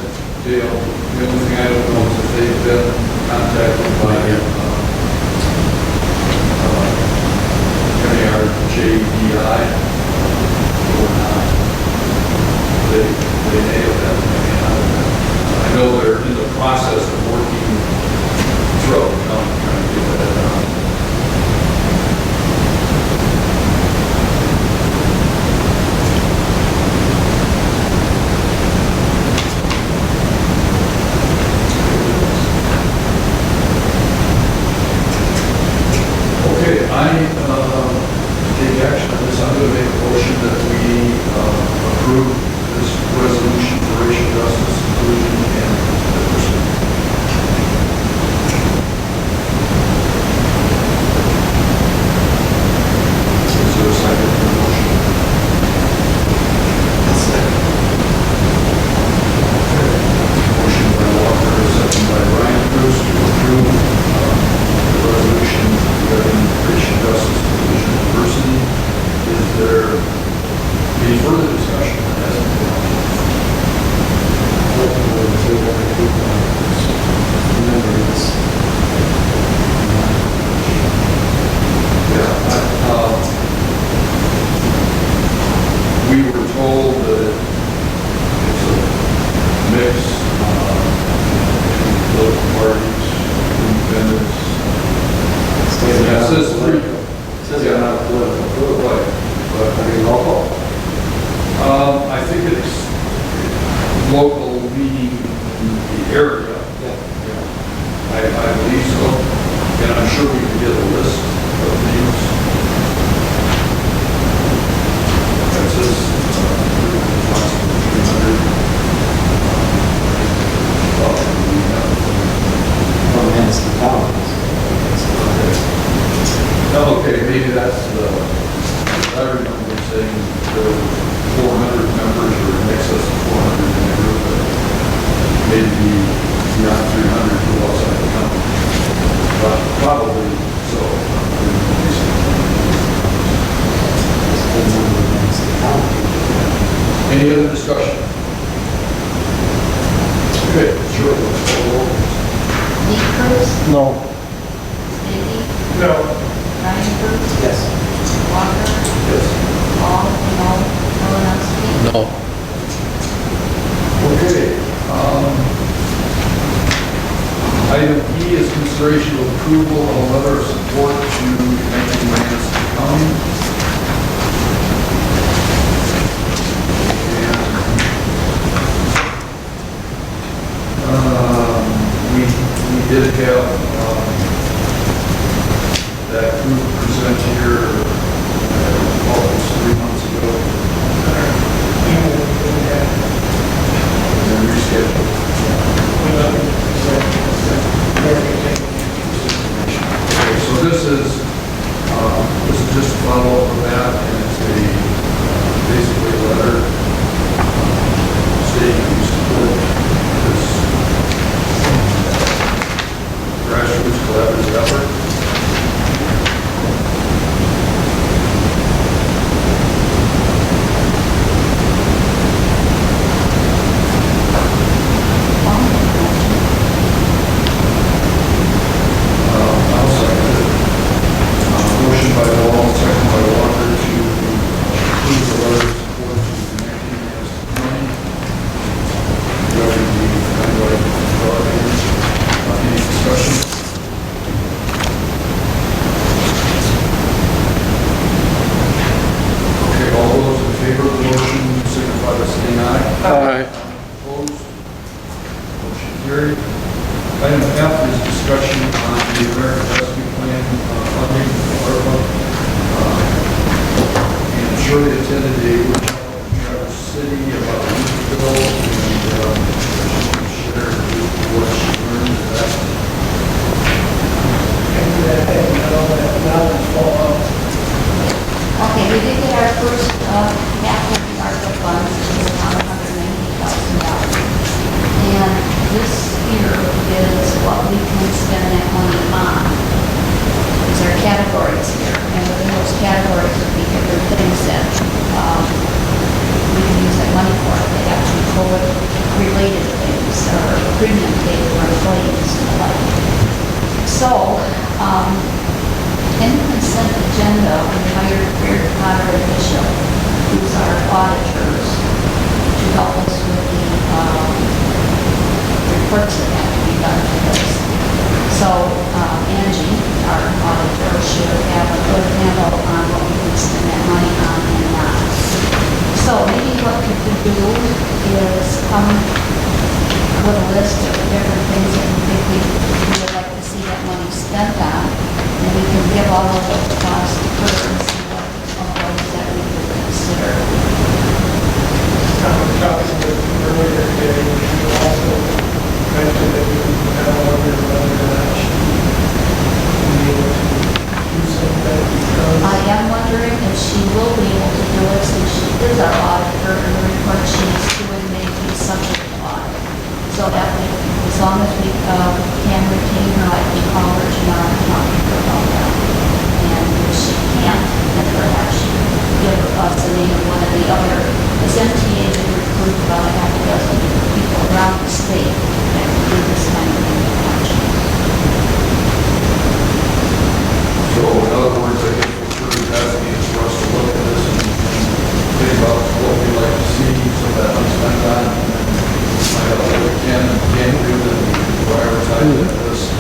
Dale, the only thing I don't know is if they've been contacted by, our JDI or not. They may have been, I know they're in the process of working throughout the county trying to get that done. Okay, take action on this. I'm going to make a motion that we approve this resolution for racial justice, inclusion, and diversity. Is there a second to the motion? Motion by Walker, second by Ryan Cruz to approve the resolution regarding racial justice, inclusion, and diversity. Is there any further discussion? We were told that it's a mix between political parties, independents. It says three. Says they're not political. Right. But I mean, local. I think it's local, meaning the area. Yeah. I believe so. And I'm sure we can get a list of names. That's this, 300. From Manistee County. Okay, maybe that's I remember saying there were 400 members or in excess of 400 in the group, but maybe beyond 300 who outside the county. But probably so. Any other discussion? Okay, sure. Lee Cruz, No. Stady, No. Ryan Cruz, Yes. Walker, Yes. all, no one else speak. No. Okay. Item E is consideration of approval of a letter of support to connecting Manistee County. We did have that group present here, almost 3 months ago, and then rescheduled. Okay, so this is just a follow-up of that, and it's basically a letter stating we support this is discussion on the American Rescue Plan funding for ARPA. And Shirley attended a workshop in Traverse City about a week ago, and shared what she learned at that. Okay, we did get our first half of the ARPA funds, which is around $190,000. And this here is what we can spend that money on. These are categories here, and within those categories would be different things that we can use that money for. They have to be COVID-related things, or premium paid for employees and the like. So, in the consent agenda, we hired Beard Potter and Bishop, who's our auditors, to help us with the reports that have to be done to this. So Angie, our auditor, should have a good handle on what we can spend that money on and not. So maybe what we could do is come with a list of different things that we think we would like to see that money spent on, and we can give all of those costs to her and see what of those that we would consider. Talking earlier today, you also mentioned that you had a lot of your money be able to do something because I am wondering if she will be able to do it since she is our auditor and the report she is doing may be subject to audit. So that we, as long as we can retain her, I can call her tomorrow and talk to her about that. And if she can't, then perhaps she can give us the name of one of the other, this MTA that recruit about half a dozen people around the state that can do this kind of thing. So in other words, I guess what Shirley's asking is for us to look at this and think about what we'd like to see, so that money spent on, and then find out what we can and can't do, and prioritize this.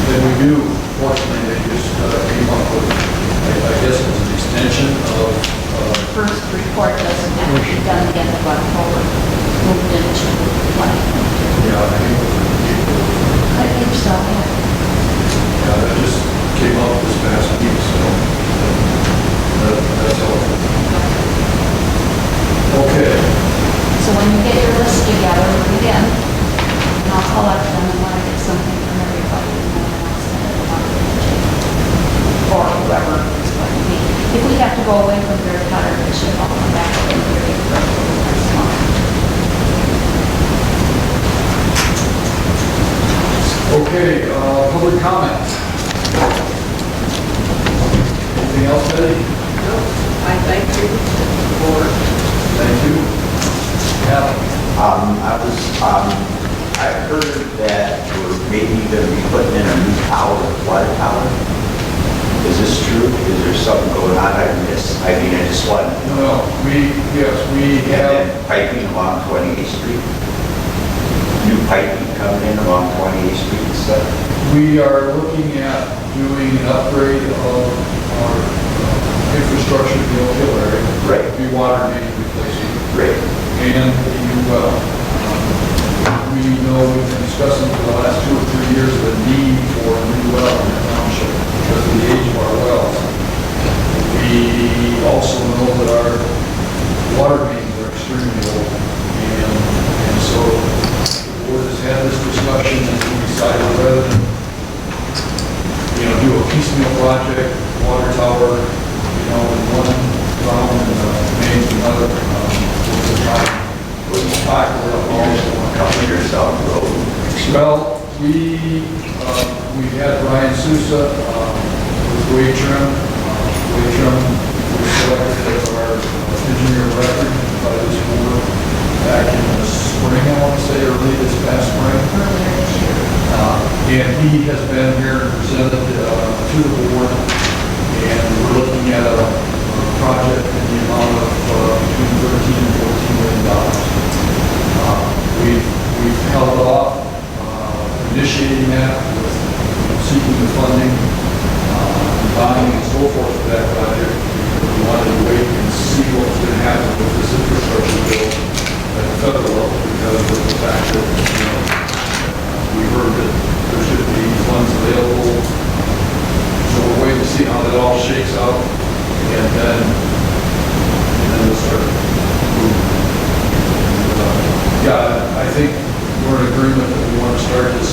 Then we do, fortunately, they just came up with, I guess it was an extension of, First report doesn't have to be done at the end of October, moved into 2022. yeah, I think it was in April. I think so, yeah. Yeah, that just came up this past week, so that's helpful. Okay. So when you get your list together, again, and I'll collect them and when I get something from everybody, and then I'll send it along to you. Or whoever it's going to be. If we have to go away from Beard Potter, we should all come back and hear it for next month. Okay, public comment. Anything else, Betty? No, I thank you for Thank you. Yeah. I heard that we're maybe gonna be putting in a new tower, water tower. Is this true? Is there something going on I missed? I mean, I just want, No, we and have, then piping along 28th Street? New piping coming in along 28th Street and stuff? we are looking at doing an upgrade of our infrastructure in the Oak Hill area. Right. Be water main replacement. Great. And a new well. We know we've been discussing for the last 2 or 3 years the need for a new well in the township because of the age of our wells. We also know that our water mains are extremely old. And so the board has had this discussion and we decided rather than, do a piecemeal project, water tower, in one round and mains another, we'll try to tackle it all at once. A couple years down the road. Well, we had Brian Sousa with Wade Trim. Wade Trim was selected as our engineer of record by this board back in the spring, I want to say, early this past spring. Earlier this year. And he has been here and presented to the board, and we're looking at a project in the amount of between $13 and $14 million. We've held off initiating that with seeking the funding, bonding and so forth for that project. We wanted to wait and see what was going to happen with this infrastructure bill at the federal level because of the fact that, we heard that there should be funds available. So we're waiting to see how that all shakes out, and then we'll start moving. Yeah, I think we're in agreement that we want to start this,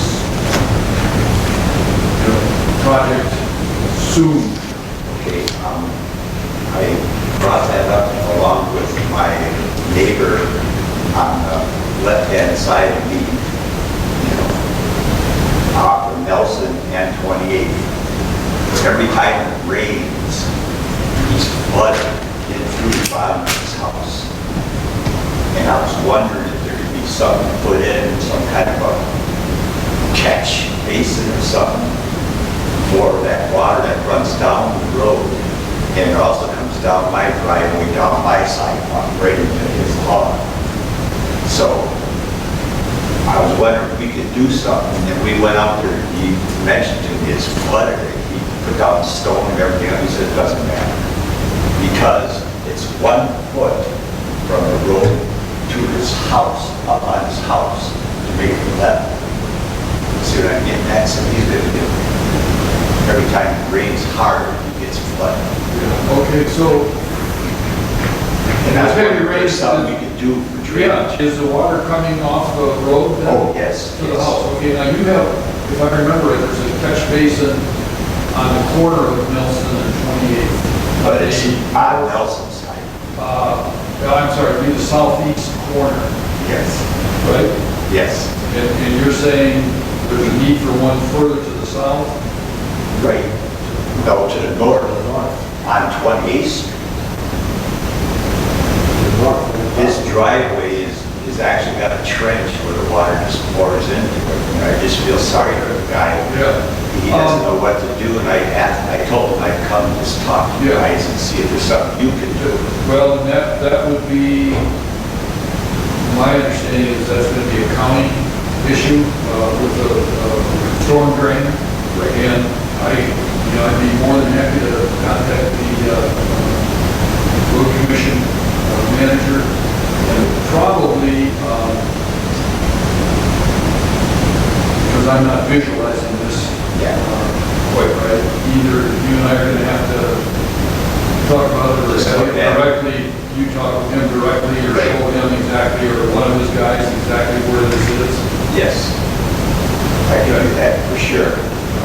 project soon. Okay, I brought that up along with my neighbor on the left-hand side of me, off of Nelson and 28th. Every time it rains, he's flooded in through the bottom of his house. And I was wondering if there could be something put in, some kind of a catch basin or something for that water that runs down the road. And it also comes down my driveway, down my sidewalk, right into his lawn. So I was wondering if we could do something. And we went out there, he mentioned to me it's flooded. He put down stone and everything. He said it doesn't matter because it's 1 foot from the road to his house, up on his house, to make it level. See what I'm getting at? So he's been doing. Every time it rains hard, he gets flooded. Yeah, okay, so. And that's It's heavy what rain, something we could do for Yeah, drainage. is the water coming off the road then? Oh, yes, To the yes. house, okay, now you have, if I remember it, there's a catch basin on the corner of Nelson and 28th. But it's on Nelson's side. I'm sorry, it'd be the southeast corner, Yes, right? yes. And you're saying there's a need for one further to the south? Right. No, to the north. On 28th Street. His driveway is actually got a trench where the water just pours into it. And I just feel sorry for the guy. Yeah. He doesn't know what to do, and I told him I'd come and just talk to you Yeah. guys and see if there's something you can do. Well, and that would be, my understanding is that's gonna be a county issue, with the, storm drain. And I'd be more than happy to contact the, road commission manager, and probably, because I'm not visualizing this quite right, either you and I are gonna have to talk about it, or Just have look him at it. directly, you talk with him directly, or Right. show him exactly, or one of his guys exactly where this is. Yes. I can do that for sure.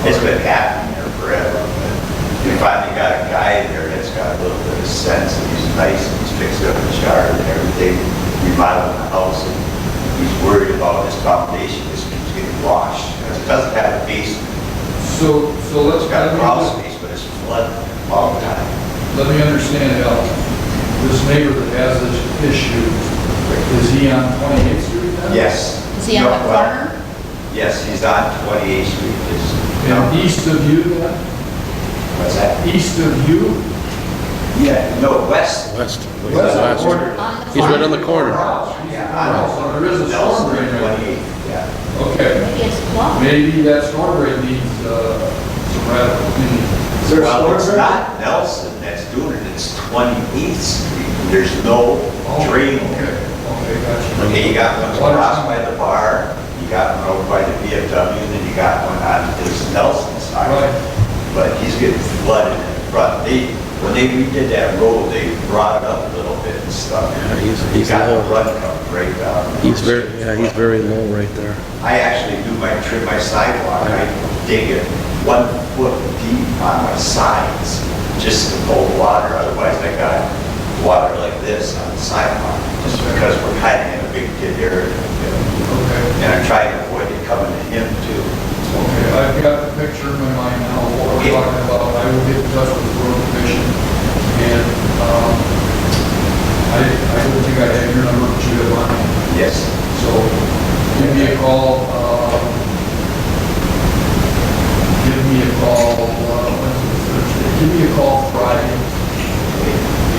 It's been happening there forever, but we finally got a guy there that's got a little bit of sense, and he's nice, and he's fixed up his yard and everything, remodeled the house, and he's worried about his foundation just keeps getting washed, because it doesn't have a basement. So let's, It's got a crawl space, but it's flooded all the time. let me understand, Al, this neighbor that has this issue, is he on 28th Street then? Yes. Is he on No, the well, corner? Yes, he's on 28th Street. And east of you then? What's that? East of you? Yeah, no, west. West. West of West. corner. On the He's right on the corner? corner. Yeah, So there is a Nelson, storm drain right 28th, yeah. there. Okay, Maybe it's blocked. maybe that storm drain needs, some radical cleaning. Well, it's not Nelson that's doing it, it's 28th Street. There's no drain Okay, there. okay, gotcha. Okay, you got one across by the bar, you got one over by the VFW, and then you got one on this Nelson side. Right. But he's getting flooded in the front. When they redid that road, they brought it up a little bit and stuff. Yeah, He's he's got a low. run coming right down. He's very low right there. I actually do trim my sidewalk, I dig it 1 foot deep on my sides, just to hold water, otherwise I got water like this on the sidewalk, just because we're kind of in a big dip area. Okay. And I'm trying to avoid it coming to him too. Okay, I've got the picture in my mind now of what we're talking about. I will get in touch with the road commission, and, I don't think I have your number, but you have mine. Yes. So, give me a call, Wednesday, Thursday, give me a call Friday,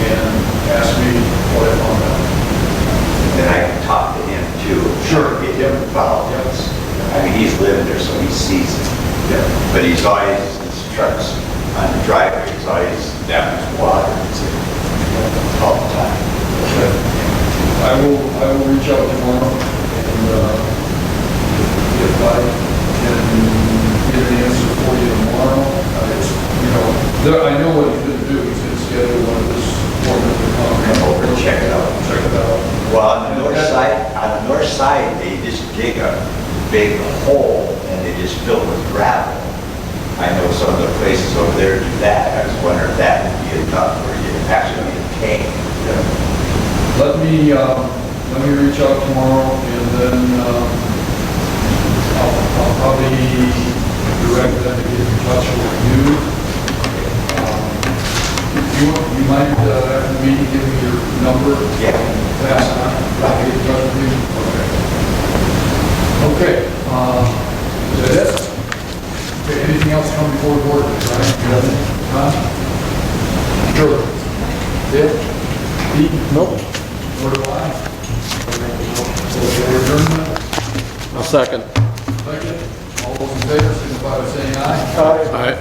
and ask me what I found out. Then I can talk to him too. Sure. Get him involved. Yes. I mean, he's lived there, so he sees it. Yeah. But he's always, his trucks on the driveway, he's always down his water. It's all the time. I will reach out tomorrow, and, if I can get an answer for you tomorrow, it's, you know, I know what he's gonna do, he's gonna schedule one of this foreman to come Come over and check it out. check it out. Well, on the north side, they just dig a big hole and they just fill it with gravel. I know some of the places over there do that. I was wondering if that would be enough for you, actually a tank. Let me reach out tomorrow, and then, I'll probably direct them to get in touch with you. You might, after the meeting, give me your number? Yeah. Pass it on, I'll get in touch with you? Okay. Okay, is that it? Okay, anything else come before the board, Brian? Nothing. Huh? Sure. Dave? Pete? Nope. Or do I? So we're adjourned. I'll second. Second. All those in favor, signify by saying aye. Aye. All right.